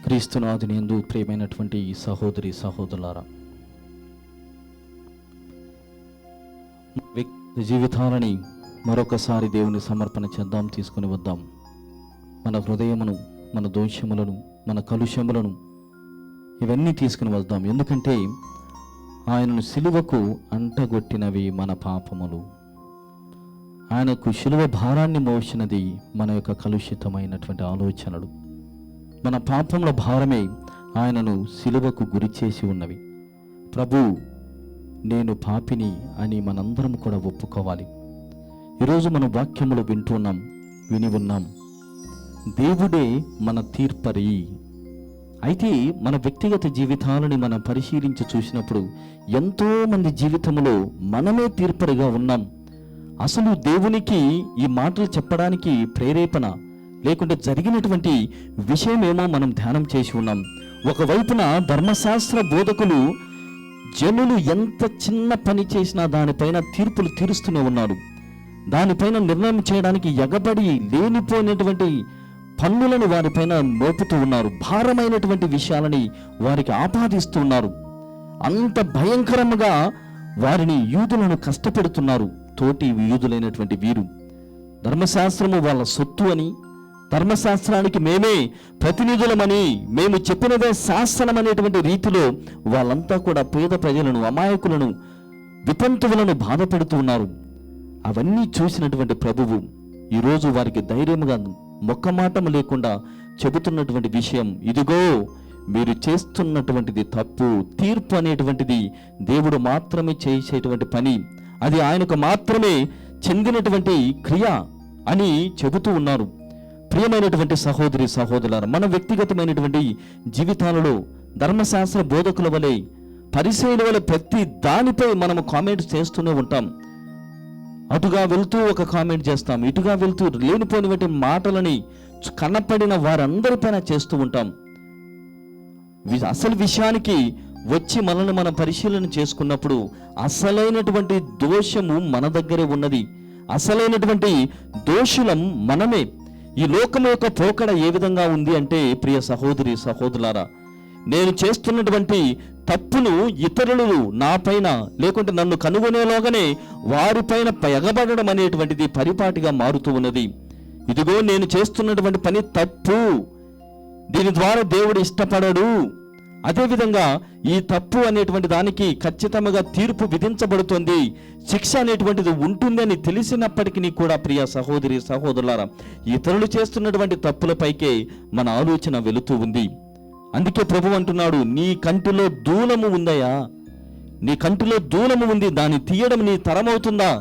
క్రీస్తునాథుని యందు ప్రియమైనటువంటి సహోదరి సహోదరులారా, వ్యక్తి జీవితాలని మరొకసారి దేవుని సమర్పణ చేద్దాం, తీసుకుని వద్దాం. మన హృదయమును, మన దోషములను, మన కలుషములను ఇవన్నీ తీసుకుని వద్దాం. ఎందుకంటే ఆయనను సిలువకు అంటగొట్టినవి మన పాపములు, ఆయనకు సిలువ భారాన్ని మోసినది మన యొక్క కలుషితమైనటువంటి ఆలోచనలు, మన పాపముల భారమే ఆయనను సిలువకు గురి చేసి ఉన్నవి. ప్రభు, నేను పాపిని అని మనందరం కూడా ఒప్పుకోవాలి. ఈరోజు మన వాక్యములు వింటున్నాం, విని ఉన్నాం. దేవుడే మన తీర్పరి. అయితే మన వ్యక్తిగత జీవితాలని మనం పరిశీలించి చూసినప్పుడు ఎంతోమంది జీవితంలో మనమే తీర్పరిగా ఉన్నాం. అసలు దేవునికి ఈ మాటలు చెప్పడానికి ప్రేరేపణ లేకుంటే జరిగినటువంటి విషయమేమో మనం ధ్యానం చేసి ఉన్నాం. ఒకవైపున ధర్మశాస్త్ర బోధకులు జనులు ఎంత చిన్న పని చేసినా దానిపైన తీర్పులు తీరుస్తూనే ఉన్నారు. దానిపైన నిర్ణయం చేయడానికి ఎగబడి లేనిపోయినటువంటి పన్నులను వారిపైన మోపుతూ ఉన్నారు. భారమైనటువంటి విషయాలని వారికి ఆపాదిస్తూ ఉన్నారు. అంత భయంకరంగా వారిని యూదులను కష్టపెడుతున్నారు. తోటి యూదులైనటువంటి వీరు ధర్మశాస్త్రము వాళ్ళ సొత్తు అని, ధర్మశాస్త్రానికి మేమే ప్రతినిధులమని, మేము చెప్పినదే శాసనం అనేటువంటి రీతిలో వాళ్ళంతా కూడా పేద ప్రజలను, అమాయకులను, వితంతువులను బాధ పెడుతూ ఉన్నారు. అవన్నీ చూసినటువంటి ప్రభువు ఈరోజు వారికి ధైర్యముగా మొక్కమాటం లేకుండా చెబుతున్నటువంటి విషయం, ఇదిగో మీరు చేస్తున్నటువంటిది తప్పు. తీర్పు అనేటువంటిది దేవుడు మాత్రమే చేసేటువంటి పని, అది ఆయనకు మాత్రమే చెందినటువంటి క్రియ అని చెబుతూ ఉన్నారు. ప్రియమైనటువంటి సహోదరి సహోదరులారా, మన వ్యక్తిగతమైనటువంటి జీవితాలలో ధర్మశాస్త్ర బోధకుల వలె, పరిసయ్యుల వలె ప్రతి దానిపై మనము కామెంట్ చేస్తూనే ఉంటాం. అటుగా వెళ్తూ ఒక కామెంట్ చేస్తాం, ఇటుగా వెళ్తూ లేనిపోయినటువంటి మాటలని కనపడిన వారందరిపైన చేస్తూ ఉంటాం. అసలు విషయానికి వచ్చి మనల్ని మనం పరిశీలన చేసుకున్నప్పుడు అసలైనటువంటి దోషము మన దగ్గరే ఉన్నది. అసలైనటువంటి దోషులం మనమే. ఈ లోకం యొక్క పోకడ ఏ విధంగా ఉంది అంటే, ప్రియ సహోదరి సహోదరులారా, నేను చేస్తున్నటువంటి తప్పులు ఇతరులు నా పైన లేకుంటే నన్ను కనుగొనేలోగానే వారిపైన ఎగబడడం అనేటువంటిది పరిపాటిగా మారుతూ ఉన్నది. ఇదిగో నేను చేస్తున్నటువంటి పని తప్పు, దీని ద్వారా దేవుడు ఇష్టపడడు. అదేవిధంగా ఈ తప్పు అనేటువంటి దానికి ఖచ్చితంగా తీర్పు విధించబడుతుంది, శిక్ష అనేటువంటిది ఉంటుందని తెలిసినప్పటికీ కూడా ప్రియ సహోదరి సహోదరులారా, ఇతరులు చేస్తున్నటువంటి తప్పులపైకే మన ఆలోచన వెళుతూ ఉంది. అందుకే ప్రభు అంటున్నాడు, నీ కంటిలో దూలము ఉందయా, నీ కంటిలో దూలము ఉంది, దాన్ని తీయడం నీ తరమవుతుందా?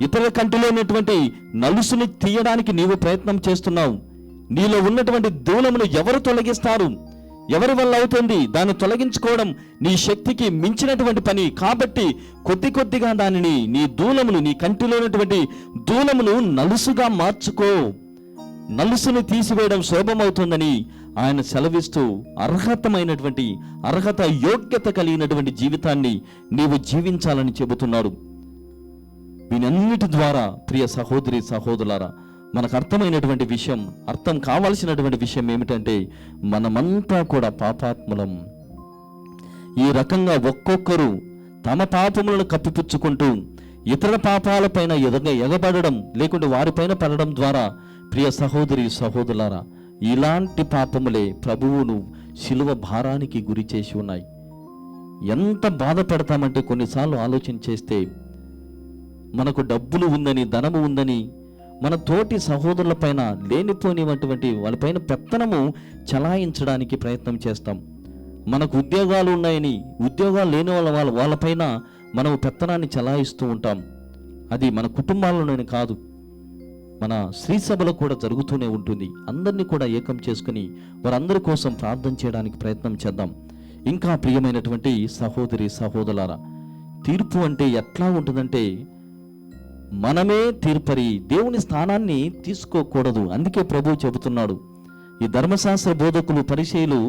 ఇతరుల కంటిలో ఉన్నటువంటి నలుసుని తీయడానికి నీవు ప్రయత్నం చేస్తున్నావు. నీలో ఉన్నటువంటి దూలమును ఎవరు తొలగిస్తారు? ఎవరి వల్ల అవుతుంది? దాన్ని తొలగించుకోవడం నీ శక్తికి మించినటువంటి పని. కాబట్టి కొద్ది కొద్దిగా దానిని, నీ దూలమును, నీ కంటిలో ఉన్నటువంటి దూలమును నలుసుగా మార్చుకో. నలుసును తీసివేయడం శోభమవుతుందని ఆయన సెలవిస్తూ, అర్హత యోగ్యత కలిగినటువంటి జీవితాన్ని నీవు జీవించాలని చెబుతున్నాడు. వీనన్నిటి ద్వారా ప్రియ సహోదరి సహోదరులారా, మనకు అర్థమైనటువంటి విషయం, అర్థం కావాల్సినటువంటి విషయం ఏమిటంటే, మనమంతా కూడా పాపాత్ములం. ఈ రకంగా ఒక్కొక్కరు తమ పాపములను కప్పిపుచ్చుకుంటూ ఇతర పాపాలపైన ఎగబడడం లేకుంటే వారిపైన పడడం ద్వారా, ప్రియ సహోదరి సహోదరులారా, ఇలాంటి పాపములే ప్రభువును శిలువ భారానికి గురి చేసి ఉన్నాయి. ఎంత బాధపడతామంటే కొన్నిసార్లు ఆలోచన చేస్తే, మనకు డబ్బులు ఉందని, ధనము ఉందని మన తోటి సహోదరుల పైన లేనిపోయినటువంటి వాళ్ళపైన పెత్తనము చలాయించడానికి ప్రయత్నం చేస్తాం. మనకు ఉద్యోగాలు ఉన్నాయని ఉద్యోగాలు లేని వాళ్ళపైన మనం పెత్తనాన్ని చలాయిస్తూ ఉంటాం. అది మన కుటుంబాల్లోనే కాదు, మన శ్రీ సభలో కూడా జరుగుతూనే ఉంటుంది. అందరినీ కూడా ఏకం చేసుకుని వారందరి కోసం ప్రార్థన చేయడానికి ప్రయత్నం చేద్దాం. ఇంకా ప్రియమైనటువంటి సహోదరి సహోదరులారా, తీర్పు అంటే ఎట్లా ఉంటుందంటే, మనమే తీర్పరి, దేవుని స్థానాన్ని తీసుకోకూడదు. అందుకే ప్రభువు చెబుతున్నాడు, ఈ ధర్మశాస్త్ర బోధకులు పరిసయ్యులు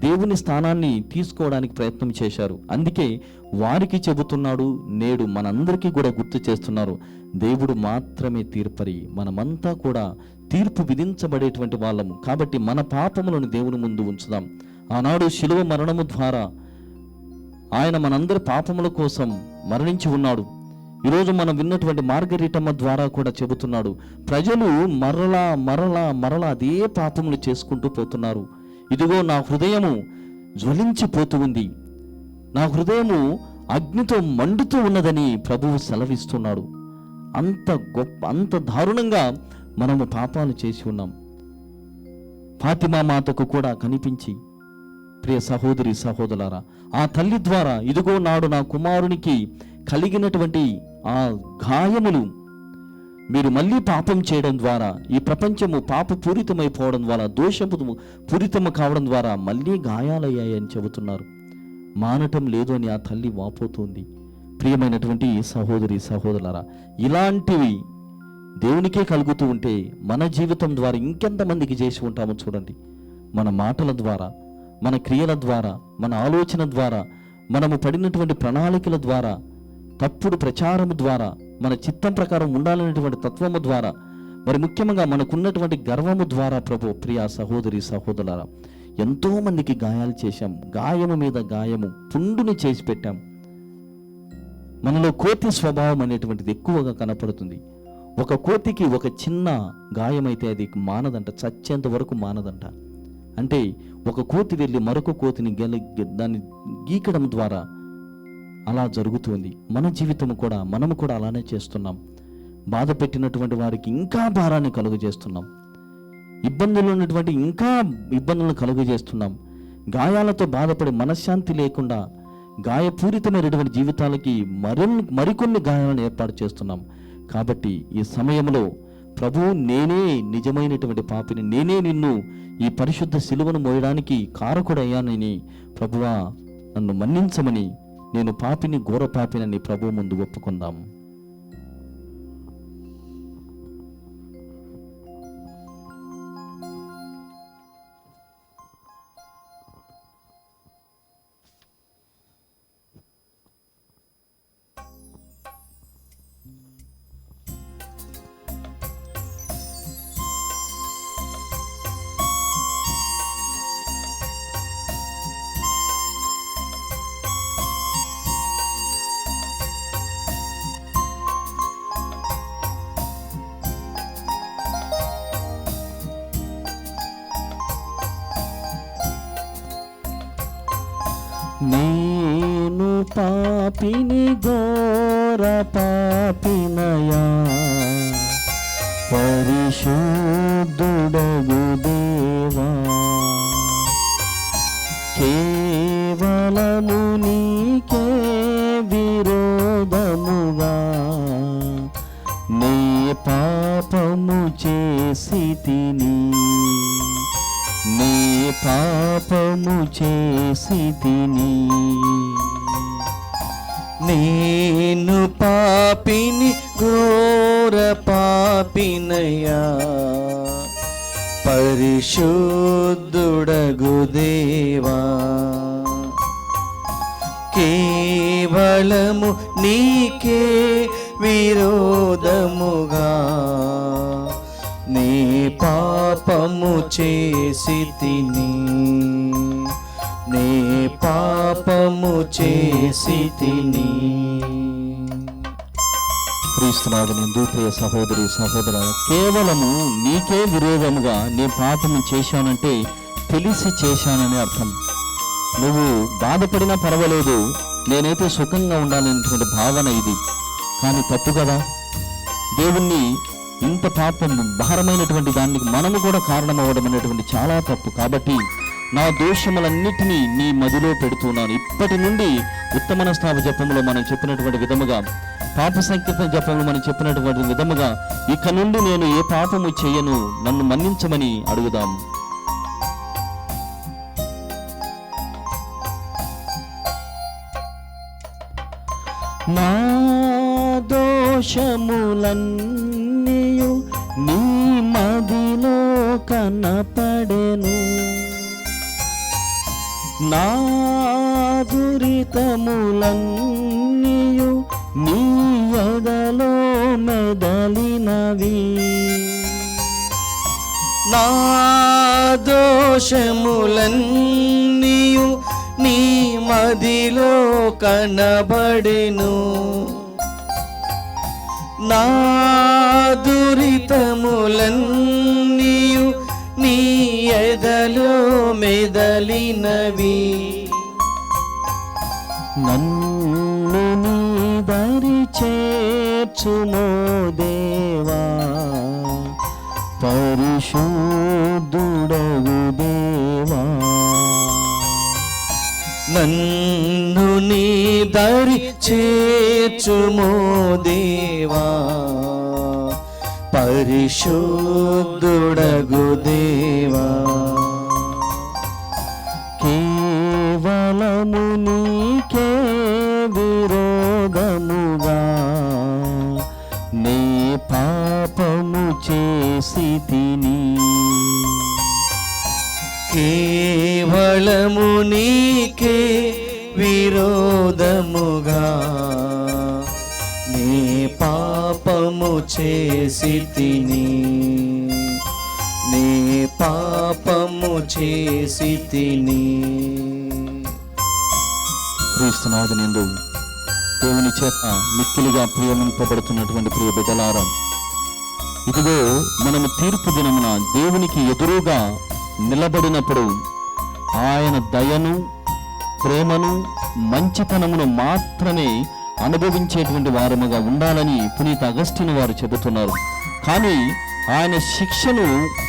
దేవుని స్థానాన్ని తీసుకోవడానికి ప్రయత్నం చేశారు. అందుకే వారికి చెబుతున్నాడు, నేడు మనందరికీ కూడా గుర్తు చేస్తున్నారు, దేవుడు మాత్రమే తీర్పరి, మనమంతా కూడా తీర్పు విధించబడేటువంటి వాళ్ళము. కాబట్టి మన పాపములను దేవుని ముందు ఉంచుదాం. ఆనాడు శిలువ మరణము ద్వారా ఆయన మనందరి పాపముల కోసం మరణించి ఉన్నాడు. ఈరోజు మనం విన్నటువంటి మార్గరీటమ్మ ద్వారా కూడా చెబుతున్నాడు, ప్రజలు మరలా మరలా మరలా అదే పాపములు చేసుకుంటూ పోతున్నారు. ఇదిగో నా హృదయము జ్వలించిపోతూ ఉంది, నా హృదయము అగ్నితో మండుతూ ఉన్నదని ప్రభువు సెలవిస్తున్నాడు. అంత దారుణంగా మనము పాపాలు చేసి ఉన్నాం. ఫాతిమా మాతకు కూడా కనిపించి, ప్రియ సహోదరి సహోదరులారా, ఆ తల్లి ద్వారా ఇదిగో నాడు నా కుమారునికి కలిగినటువంటి ఆ గాయములు మీరు మళ్ళీ పాపం చేయడం ద్వారా, ఈ ప్రపంచము పాప పూరితమైపోవడం ద్వారా, దోషము పూరితము కావడం ద్వారా మళ్ళీ గాయాలయ్యాయని చెబుతున్నారు. మానటం లేదు అని ఆ తల్లి వాపోతుంది. ప్రియమైనటువంటి సహోదరి సహోదరులారా, ఇలాంటివి దేవునికే కలుగుతూ ఉంటే మన జీవితం ద్వారా ఇంకెంతమందికి చేసి ఉంటామో చూడండి. మన మాటల ద్వారా, మన క్రియల ద్వారా, మన ఆలోచన ద్వారా, మనము పడినటువంటి ప్రణాళికల ద్వారా, తప్పుడు ప్రచారము ద్వారా, మన చిత్తం ప్రకారం ఉండాలనేటువంటి తత్వము ద్వారా, మరి ముఖ్యంగా మనకున్నటువంటి గర్వము ద్వారా, ప్రభు ప్రియ సహోదరి సహోదరులారా, ఎంతో మందికి గాయాలు చేశాం. గాయము మీద గాయము పుండుని చేసి పెట్టాం. మనలో కోతి స్వభావం అనేటువంటిది ఎక్కువగా కనపడుతుంది. ఒక కోతికి ఒక చిన్న గాయమైతే అది మానదంట, చచ్చేంత వరకు మానదంట. అంటే ఒక కోతి వెళ్ళి మరొక కోతిని దాన్ని గీకడం ద్వారా అలా జరుగుతుంది. మన జీవితం కూడా, మనము కూడా అలానే చేస్తున్నాం. బాధ పెట్టినటువంటి వారికి ఇంకా భారాన్ని కలుగజేస్తున్నాం. ఇబ్బందులు ఉన్నటువంటి ఇంకా ఇబ్బందులను కలుగజేస్తున్నాం. గాయాలతో బాధపడి మనశ్శాంతి లేకుండా గాయపూరితమైనటువంటి జీవితాలకి మరికొన్ని గాయాలను ఏర్పాటు చేస్తున్నాం. కాబట్టి ఈ సమయంలో ప్రభు, నేనే నిజమైనటువంటి పాపిని, నేనే నిన్ను ఈ పరిశుద్ధ శిలువను మోయడానికి కారకుడయ్యానని, ప్రభువా నన్ను మన్నించమని, నేను పాపిని, ఘోర పాపినని ప్రభు ముందు ఒప్పుకుందాం. నేను పాపిని, ఘోర పాపినయా, పరిశుద్ధుడగు దేవా, కేవలము నీకే విరోధముగా నే పాపము చేసి తిని, నే పాపము చేసి తిని. నేను పాపిని, ఘోర పాపినయ్యా, పరిశుద్ధుడగు దేవా, కేవలము నీకే విరోధముగా నీ పాపము చేసి తిని, నీ పాపము చేసి తిని. క్రీస్తునాథునందు ప్రియ సహోదరి సహోదర, కేవలము నీకే విరోధముగా నేను పాపము చేశానంటే తెలిసి చేశానని అర్థం. నువ్వు బాధపడినా పర్వాలేదు, నేనైతే సుఖంగా ఉండాలనేటువంటి భావన ఇది. కానీ తప్పు కదా, దేవుణ్ణి ఇంత పాపం భారమైనటువంటి దానికి మనము కూడా కారణమవ్వడం అనేటువంటి చాలా తప్పు. కాబట్టి నా దోషములన్నిటినీ నీ మదిలో పెడుతున్నాను. ఇప్పటి నుండి ఉత్తమ స్థాప జపంలో మనం చెప్పినటువంటి విధముగా, పాప సంకీర్తన జపంలో మనం చెప్పినటువంటి విధముగా ఇక నుండి నేను ఏ పాపము చేయను, నన్ను మన్నించమని అడుగుదాం. నా దోషములన్నీయు నీ మదిలో కనపడెను, నా దురితములన్నీయు నీ ఎదలో మెదలినవి. నా దోషములన్నీయు నీ మదిలో కనబడెను, నా దురితములన్నీయు నీ ఎదలో మెదలినవి. నన్ను నీ దరి చేర్చుమో దేవా, పరిశుద్ధుడగు దేవా, నన్ను నీ దరి చేర్చుమో దేవా, పరిశుద్ధుడగు దేవా, కేవలము నీకే విరోధముగా నే పాపము చేసి తిని, కేవలము నీకే విరోధముగా నీ పాపము చేసి తిని, నీ పాపము చేసి తిని. క్రీస్తునాథునందు దేవుని చేత మిక్కిలిగా ప్రియమింపబడుతున్నటువంటి ప్రియ బిడ్డలారా, ఇదిగో మనము తీర్పు దినమున దేవునికి ఎదురుగా నిలబడినప్పుడు ఆయన దయను, ప్రేమను, మంచితనమును మాత్రమే అనుభవించేటువంటి వారముగా ఉండాలని పునీత అగస్టిన్ వారు చెబుతున్నారు. కానీ ఆయన శిక్షను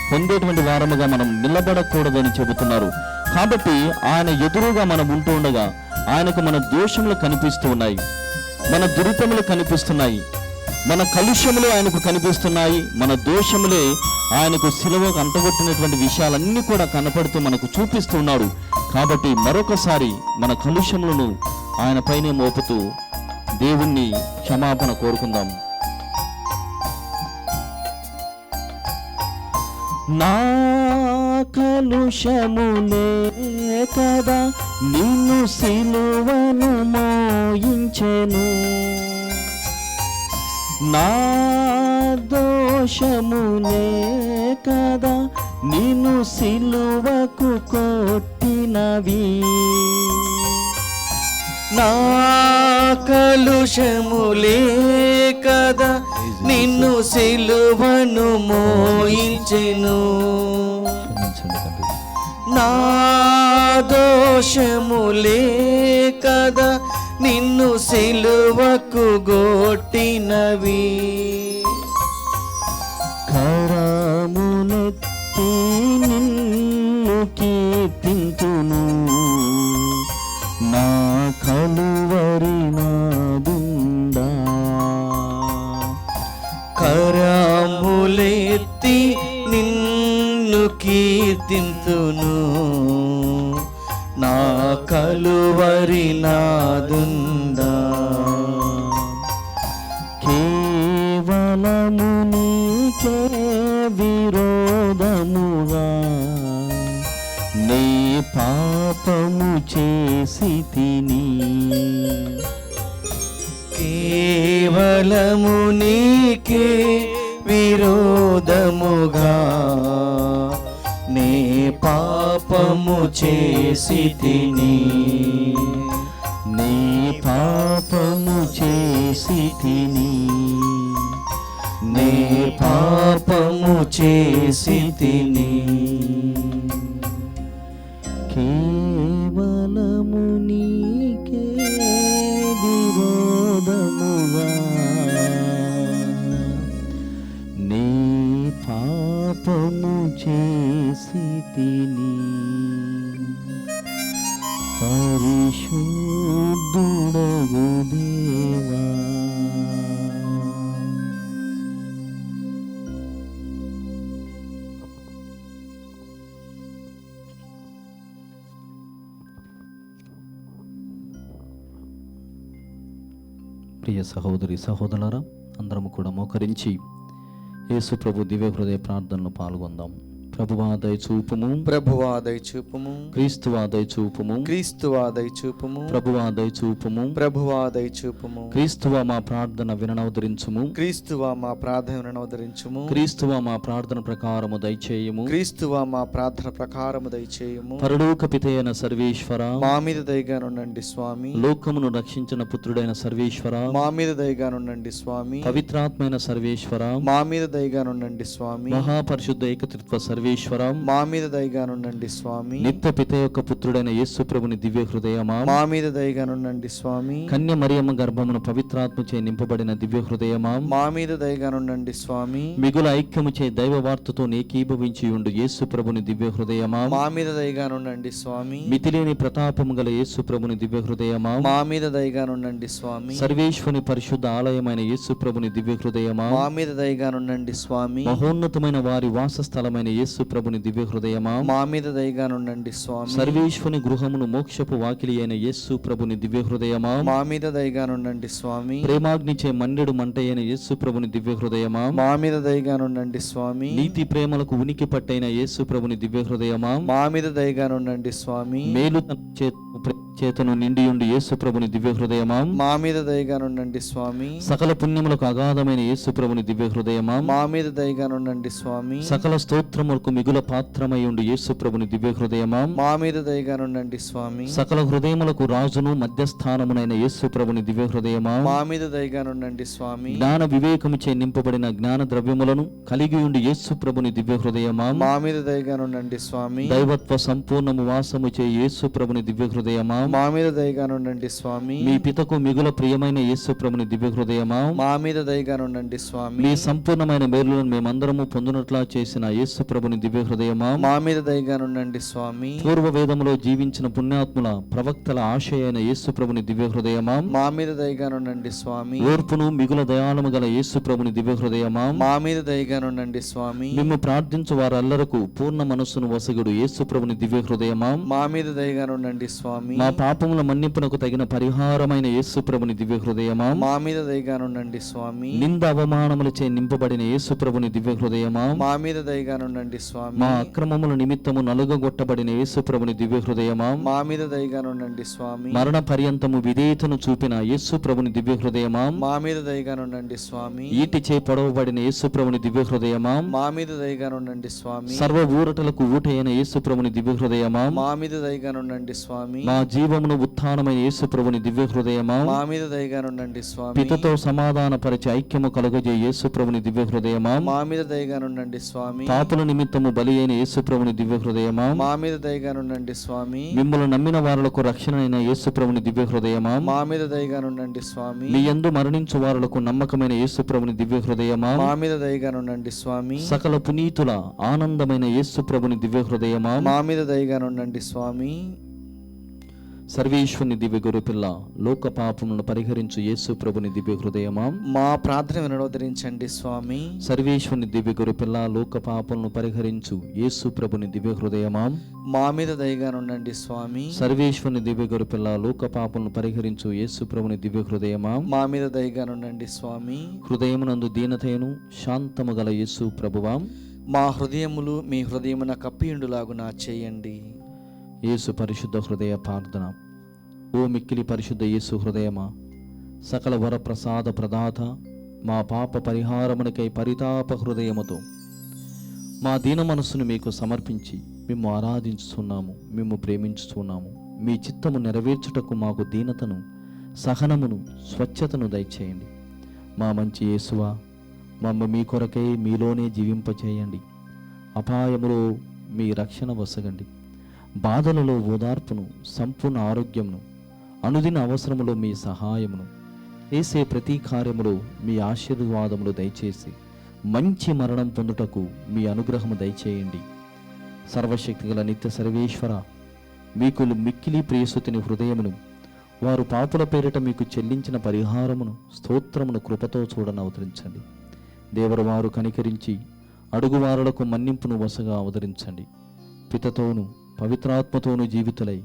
పొందేటువంటి వారముగా మనం నిలబడకూడదని చెబుతున్నారు. కాబట్టి ఆయన ఎదురుగా మనం ఉంటూ ఉండగా ఆయనకు మన దోషములు కనిపిస్తూ ఉన్నాయి, మన దురితములు కనిపిస్తున్నాయి. మన కలుష్యములే ఆయనకు కనిపిస్తున్నాయి, మన దోషములే ఆయనకు సిలువకు అంటగొట్టినటువంటి విషయాలన్నీ కూడా కనపడుతూ మనకు చూపిస్తున్నాడు. కాబట్టి మరొకసారి మన కలుష్యములను ఆయన పైనే మోపుతూ దేవుణ్ణి క్షమాపణ కోరుకుందాం. నా కలుషములే కదా నిన్ను సిలువను మోయించెను, నా దోషములే కదా నిన్ను సిలువకు కొట్టినవి, నా కలుషములే కదా నిన్ను సిలువను మోయించెను, నా దోషములే కదా నిన్ను సిలువకు గొట్టినవి. కరమునెత్తి నిన్ను కీర్తింతును, నా కలువరి నాదుండా, కరములెత్తి నిన్ను కీర్తింతును, నా కలువరి నాదుండా. కేవలము నీకే విరోధముగా నే పాపము చేసి తిని, కేవలము నీకే విరోధముగా నే పాపము చేసి తిని, నీ పాపము చేసి తిని, నే పాపము చేసి తిని. కేవలము నీకే విరోధముగా నీ పాపము చేసి తిని, పరిశుద్ధుడగు దేవా. ప్రియ సహోదరి సహోదరులారా, అందరము కూడా మోకరించి యేసు ప్రభు దివ్య హృదయ ప్రార్థనలో పాల్గొందాం. ప్రభువా దయచూపుము, ప్రభువా దయచూపుము, క్రీస్తువా దయచూపుము, క్రీస్తువా దయచూపుము, ప్రభువా దయచూపుము, ప్రభువా దయచూపుము, క్రీస్తువా మా ప్రార్థన విననవదరించుము, క్రీస్తువా మా ప్రార్థనను అవతరించుము, క్రీస్తువా మా ప్రార్థన ప్రకారము దయచేయము, క్రీస్తువా మా ప్రార్థన ప్రకారము దయచేయము. పరలోక పితయైన సర్వేశ్వర, మా మీద దయగానుండండి స్వామి. లోకమును రక్షించిన పుత్రుడైన సర్వేశ్వర, మా మీద దయగానుండండి స్వామి. పవిత్రాత్మైన సర్వేశ్వర, మా మీద దయగానుండండి స్వామి. మహాపరిశుద్ధ ఏకత్రిత్వ సర్వేశ్వర, మా మీద దయగానుండండి స్వామి. నిత్య పిత యొక్క పుత్రుడైన యేసు ప్రభుని దివ్య హృదయమా, మా మీద దయగానుండండి స్వామి. కన్య మరియమ్మ గర్భమును పవిత్రాత్మచే నింపబడిన దివ్య హృదయమా, మా మీద దయగానుండండి స్వామి. మిగుల ఐక్యముచే దైవ వార్తతో ఏకీభవించి ఉండు యేసు ప్రభుని దివ్య హృదయమా, మా మీద దయగానుండండి స్వామి. మితిలేని ప్రతాపము గల యేసు ప్రభుని దివ్య హృదయమా, మా మీద దయగానుండండి స్వామి. సర్వేశ్వని పరిశుద్ధ ఆలయమైన యేసు ప్రభుని దివ్య హృదయమా, మా మీద దయగానుండండి స్వామి. మహోన్నతమైన వారి వాసస్థలమైన యేసు ప్రభుని దివ్య హృదయమా, మా మీద దయగానుండండి స్వామి. సర్వేశ్వని గృహమును మోక్షపు వాకిలి అయిన యేసు ప్రభుని దివ్య హృదయమా, మా మీద దయగానుండండి స్వామి. ప్రేమాగ్నిచే మండెడు మంట అయిన యేసు ప్రభుని దివ్య హృదయమా, మా మీద దయగానుండండి స్వామి. నీతి ప్రేమలకు ఉనికి పట్టైన యేసు ప్రభుని దివ్య హృదయమా, మా మీద దయగానుండండి స్వామి. మేలు చేతను నిండియుండి యేసు ప్రభుని దివ్య హృదయమా, మా మీద దయగానుండండి స్వామి. సకల పుణ్యములకు అగాధమైన యేసు ప్రభుని దివ్య హృదయమా, మా మీద దయగానుండండి స్వామి. సకల స్తోత్రములకు మిగుల పాత్రమై ఉండి యేసు ప్రభుని దివ్య హృదయమా, మా మీద దయగానుండండి స్వామి. సకల హృదయములకు రాజును మధ్యస్థానమునైన యేసు ప్రభుని దివ్య హృదయమా, మా మీద దయగానుండండి స్వామి. జ్ఞాన వివేకముచే నింపబడిన జ్ఞాన ద్రవ్యములను కలిగి ఉండి యేసు ప్రభుని దివ్య హృదయమా, మా మీద దయగానుండండి స్వామి. దైవత్వ సంపూర్ణము వాసముచే యేసు ప్రభుని దివ్య హృదయమా, మా మీద దయగానుండండి స్వామి. మీ పితకు మిగుల ప్రియమైన యేసు ప్రభుని దివ్య హృదయమా, మా మీద దయగానుండండి స్వామి. మీ సంపూర్ణమైన మేలులను మేమందరము పొందునట్లా చేసిన యేసు ప్రభుని దివ్య హృదయమా, మా మీద దయగానుండండి స్వామి. పూర్వ వేదములో జీవించిన పుణ్యాత్ముల ప్రవక్తల ఆశయ అయిన యేసు ప్రభుని దివ్య హృదయమా, మా మీద దయగానుండండి స్వామి. ఓర్పును మిగుల దయాళము గల యేసు ప్రభుని దివ్య హృదయమా, మా మీద దయగానుండండి స్వామి. మిమ్ము ప్రార్థించు వారెల్లరకు పూర్ణ మనస్సును వసగుడు యేసు ప్రభుని దివ్య హృదయమా, మా మీద దయగానుండండి స్వామి. మా పాపముల మన్నింపునకు తగిన పరిహారమైన యేసు ప్రభుని దివ్య హృదయమా, మా మీద దయగానుండండి స్వామి. నింద అవమానములచే నింపబడిన యేసు ప్రభుని దివ్య హృదయమా, మా మీద దయగానుండండి స్వామి. మా అక్రమముల నిమిత్తము నలుగగొట్టబడిన యేసు ప్రభుని దివ్య హృదయమా, మా మీద దయగానుండండి స్వామి. మరణ పర్యంతము విధేయతను చూపిన యేసు ప్రభుని దివ్య హృదయమా, మా మీద దయగానుండండి స్వామి. ఈటిచే పొడవబడిన యేసు ప్రభుని దివ్య హృదయమా, మా మీద దయగానుండండి స్వామి. సర్వ ఊరటలకు ఊటైన యేసు ప్రభుని దివ్య హృదయమా, మా మీద దయగానుండండి స్వామి. మా జీవమును ఉత్థానమైన యేసు ప్రభుని దివ్య హృదయమా, మా మీద దయగానుండండి స్వామి. పితతో సమాధాన పరిచి ఐక్యము కలుగజే యేసు ప్రభుని దివ్య హృదయమా, మా మీద దయగానుండండి స్వామి. పాపుల నిమిత్తము బలి అయిన యేసు ప్రభుని దివ్య హృదయమా, మా మీద దయగానుండండి స్వామి. మిమ్మల్ని నమ్మిన వారులకు రక్షణ అయిన యేసు ప్రభుని దివ్య హృదయమా, మా మీద దయగానుండండి స్వామి. మీ యందు మరణించు వారులకు నమ్మకమైన యేసు ప్రభుని దివ్య హృదయమా, మా మీద దయగానుండండి స్వామి. సకల పునీతుల ఆనందమైన యేసు ప్రభుని దివ్య హృదయమా, మా మీద దయగానుండండి స్వామి. సర్వేశ్వరుని దివ్య గొర్రెపిల్ల లోక పాపములను పరిహరించు యేసు ప్రభుని దివ్య హృదయమా, మా ప్రార్థన వినోదరించండి స్వామి. సర్వేశ్వరుని దివ్య గొర్రెపిల్ల లోక పాపములను పరిహరించు యేసు ప్రభుని దివ్య హృదయమా, మా మీద దయగానుండండి స్వామి. సర్వేశ్వరుని దివ్య గొర్రెపిల్ల లోక పాపములను పరిహరించు యేసు ప్రభుని దివ్య హృదయమా, మా మీద దయగానుండండి స్వామి. హృదయమునందు దీనతయను శాంతము గల యేసు ప్రభువా, మా హృదయములు మీ హృదయమున కప్పియుండులాగునా చేయండి. యేసు పరిశుద్ధ హృదయ ప్రార్థన. ఓ మిక్కిలి పరిశుద్ధ యేసు హృదయమా, సకల వర ప్రసాద ప్రదాత, మా పాప పరిహారమునకై పరితాప హృదయముతో మా దీన మనస్సును మీకు సమర్పించి మేము ఆరాధించుతున్నాము, మేము ప్రేమించుతున్నాము. మీ చిత్తము నెరవేర్చుటకు మాకు దీనతను, సహనమును, స్వచ్ఛతను దయచేయండి. మా మంచి యేసువా, మమ్మ మీ కొరకై మీలోనే జీవింపచేయండి. అపాయములో మీ రక్షణ వసగండి. బాధలలో ఓదార్పును, సంపూర్ణ ఆరోగ్యమును, అనుదిన అవసరములో మీ సహాయమును, చేసే ప్రతి కార్యములో మీ ఆశీర్వాదములు దయచేసి మంచి మరణం పొందుటకు మీ అనుగ్రహము దయచేయండి. సర్వశక్తి గల నిత్య సర్వేశ్వర, మీకు మిక్కిలి ప్రియసుతిని హృదయమును, వారు పాపుల పేరిట మీకు చెల్లించిన పరిహారమును, స్తోత్రమును కృపతో చూడని అవతరించండి. దేవరు వారు కనికరించి అడుగువారులకు మన్నింపును వసగా అవతరించండి. పితతోను పవిత్రాత్మతోను జీవితులై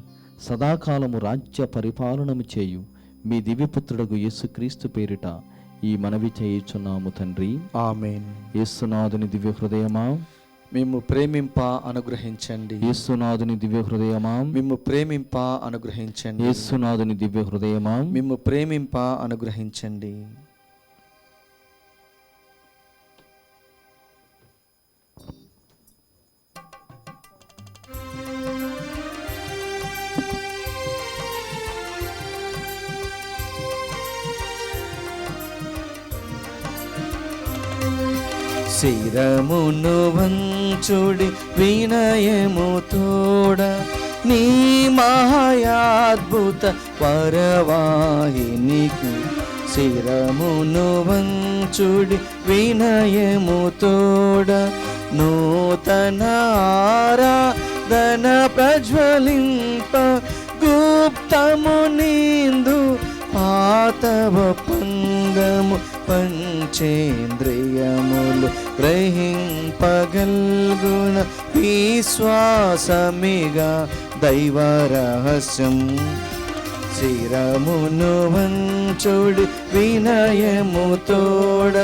సదాకాలము రాజ్య పరిపాలనము చేయు మీ దివ్యపుత్రుడగు యేసుక్రీస్తు పేరిట ఈ మనవి చేయుచున్నాము తండ్రి, ఆమేన్. యేసునాథుని దివ్య హృదయమా, మేము ప్రేమింప అనుగ్రహించండి. యేసునాథుని దివ్య హృదయమా, మేము ప్రేమింప అనుగ్రహించండి. యేసునాథుని దివ్య హృదయమా, మేము ప్రేమింప అనుగ్రహించండి. శిరమును వంచుడి వినయము తోడ, నీ మహాయాద్భుత వరవాహినికి. శిరమును వంచుడి వినయము తోడ, నూతన ఆరాధన ప్రజ్వలింప, గుప్తము నిందు పాతవ పంగము పంచేంద్రియములు గ్రహింపగల్గుణ విశ్వాసమిగా దైవ రహస్యం. శిరమును వంచుడి వినయము తోడ,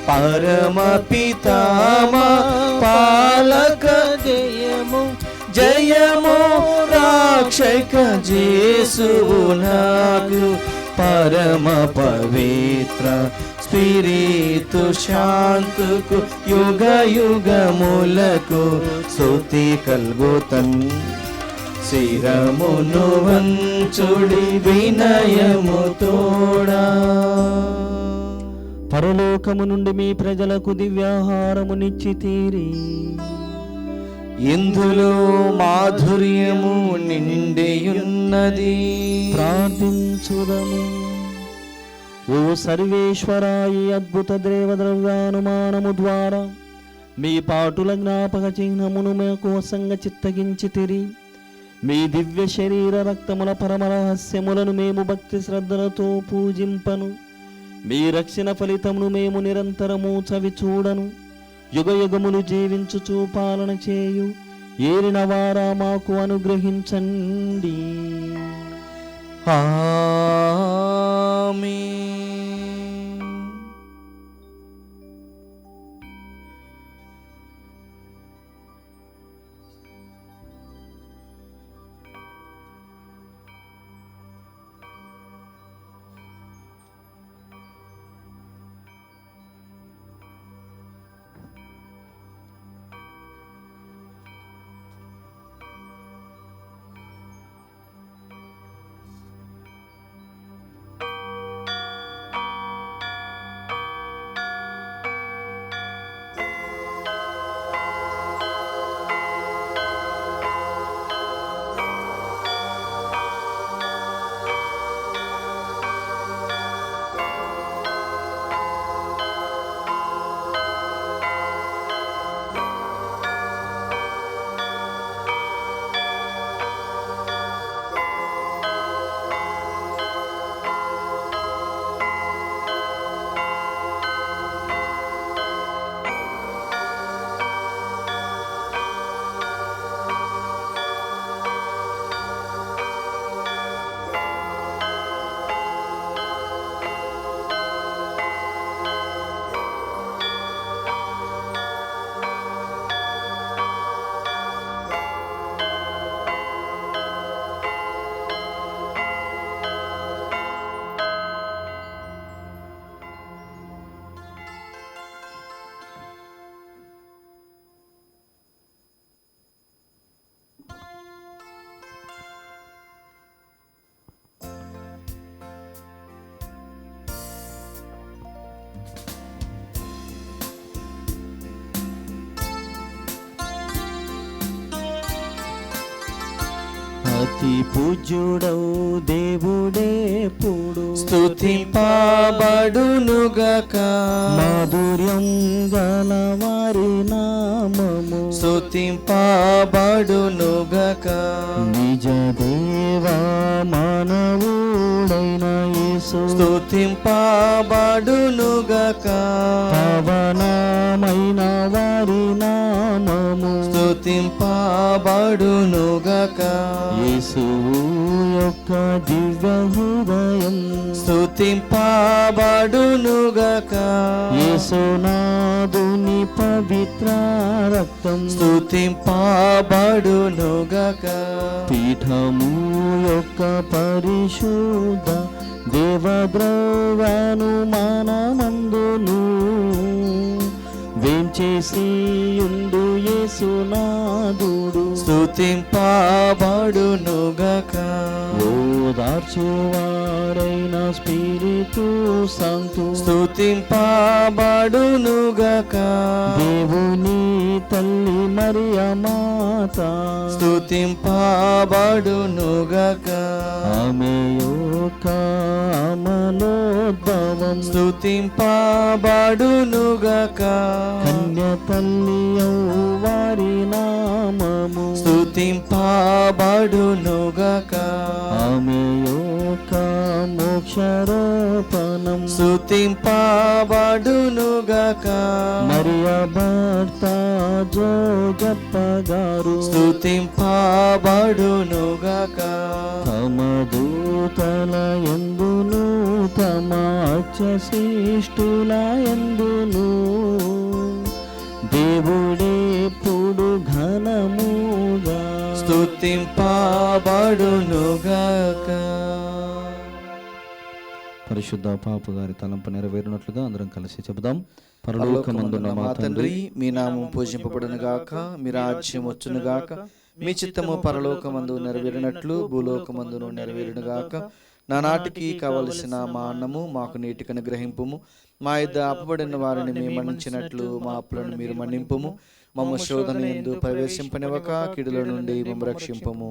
పరమ పితామా పాలక జయము జయము రాక్షక జేసువు నాకు, పరమ పవిత్ర స్పిరితు శాంతుకు యుగ యుగములకు స్తుతి కల్గుతన్. శిరమును వంచుడి వినయము తోడా. పరలోకము నుండి మీ ప్రజలకు దివ్యాహారమునిచ్చి తీరి ఇందులో మాధుర్యము నిండియున్నది. ప్రార్థించుదము. ఓ సర్వేశ్వర, ఈ అద్భుత దేవద్రవ్యానుమానము ద్వారా మీ పాటుల జ్ఞాపక చిహ్నమును మేము కోసంగా చిత్తగించితిరి. మీ దివ్య శరీర రక్తముల పరమ రహస్యములను మేము భక్తి శ్రద్ధలతో పూజింపను. మీ రక్షణ ఫలితమును మేము నిరంతరము చవి చూడను. యుగ యుగములు జీవించుచు పాలన చేయు ఏలిన వారా మాకు అనుగ్రహించండి. ఆమేన్. అతి పూజ్యుడవు దేవుడే పుడు స్తుతింపబడునుగాక. మాధుర్యం గల వారి నామము స్తుతింపబడునుగాక. నిజ దేవా మానవుడైన యేసు స్తుతింపబడునుగాక. పవనమైన వారి నామము స్తుతింపబడునుగాక. యేసువు యొక్క దివ్య హృదయం స్తుతింపబడునుగాక. యేసునాథుని పవిత్ర రక్తం స్తుతింపబడునుగాక. పీఠము యొక్క పరిశుద్ధ దేవద్రవ్యానుమానమందును వేంచేసి యుండు యేసునాథుడు స్తుతింపబడునుగాక. ఓదార్చువారైన స్పిరితు సంతు స్తుతింపబడునుగాక. దేవుని తల్లి మరియ మాత స్తుతింపబడునుగాక. ఆమె యొక్క అమలోద్భవం స్తుతింపబడునుగాక. కన్య తల్లి వారి నామము స్తుతింపబడునుగాక. ఆమె యొక్క మోక్షరూపణం స్తుతింపబడునుగాక. మరియ భర్త జోజప్ప గారు స్తుతింపబడునుగాక. తమ దూతల యందును తమ అక్షశిష్టుల యందును దేవుడెప్పుడు ఘనముగా స్తుతింపబడునుగాక. పరిశుద్ధ పాప గారి తలంపు నెరవేరినట్లుగా అందరం కలిసి చెబుదాం. పరలోకమందున్న మా తండ్రి, మీ నామం పూజింపబడును గాక, మీ రాజ్యం వచ్చును గాక, మీ చిత్తము పరలోకమందు నెరవేరినట్లు భూలోకమందును నెరవేరును గాక. నానాటికి కావలసిన మా అన్నము మాకు నీటికి అనుగ్రహింపుము. మా యొద్ద అప్పబడిన వారిని మేము మన్నించినట్లు మా అప్పులను మీరు మన్నింపుము. మమ్మ శోధన యందు ప్రవేశింపనివ్వక కీడుల నుండి మమ్మ రక్షింపము.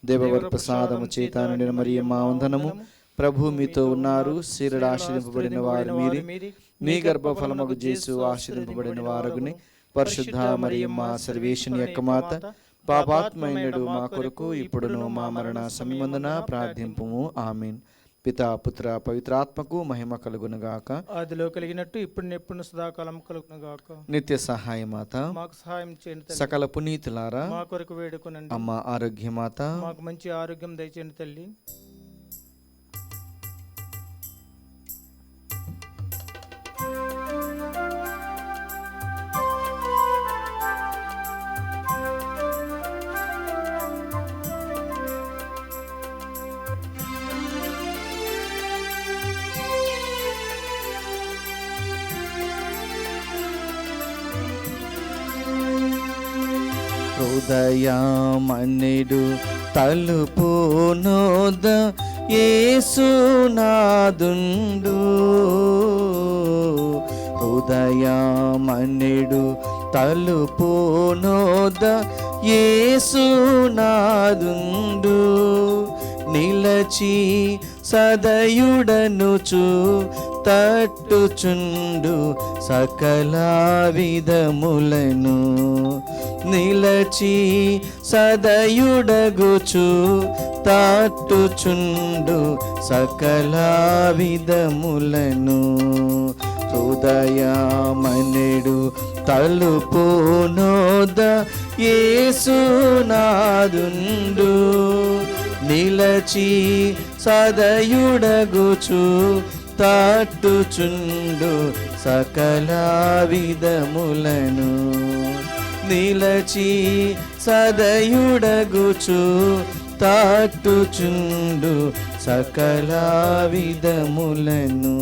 దేవవర ప్రసాదము చేత నిండిన మరియమ్మ వందనము. ప్రభు మీతో ఉన్నారు. స్త్రీలలో ఆశీర్వదింపబడిన వారు మీరే. మీ గర్భఫలమగు యేసు ఆశీర్వదింపబడిన వారగుని. పరిశుద్ధ మరియమ్మ సర్వేశ్వని యొక్క మాత, పాపాత్మైనడు మా కొరకు ఇప్పుడును మా మరణ సమయమందున ప్రార్థింపుము. ఆమేన్. పితా పుత్ర పవిత్రాత్మకు మహిమ కలుగునుగాక. ఆదిలో కలిగినట్టు ఇప్పుడు ఎప్పుడు సదాకాలం కలుగునుగాక. నిత్య సహాయమాత, మాకు సహాయం చేయండి తల్లి. సకల పునీతులారా, మా కొరకు వేడుకొనండి. అమ్మ ఆరోగ్యమాత, మాకు మంచి ఆరోగ్యం దయచేయండి తల్లి. హృదయమన్నెడు తలుపు నోద యేసునాదుండు. హృదయమన్నెడు తలుపు నోద యేసునాదుండు. నిలచి సదయుడనుచు తట్టుచుండు సకల విధములను. నిలచి సదయుడగుచు తట్టుచుండు సకల విధములను. హృదయమనెడు తలుపు నోద యేసునాదుండు. నిలచి సదయుడగుచు తట్టుచుండు సకల విధములను. నిలచి సదయుడగుచు తట్టుచుండు సకల విధములను.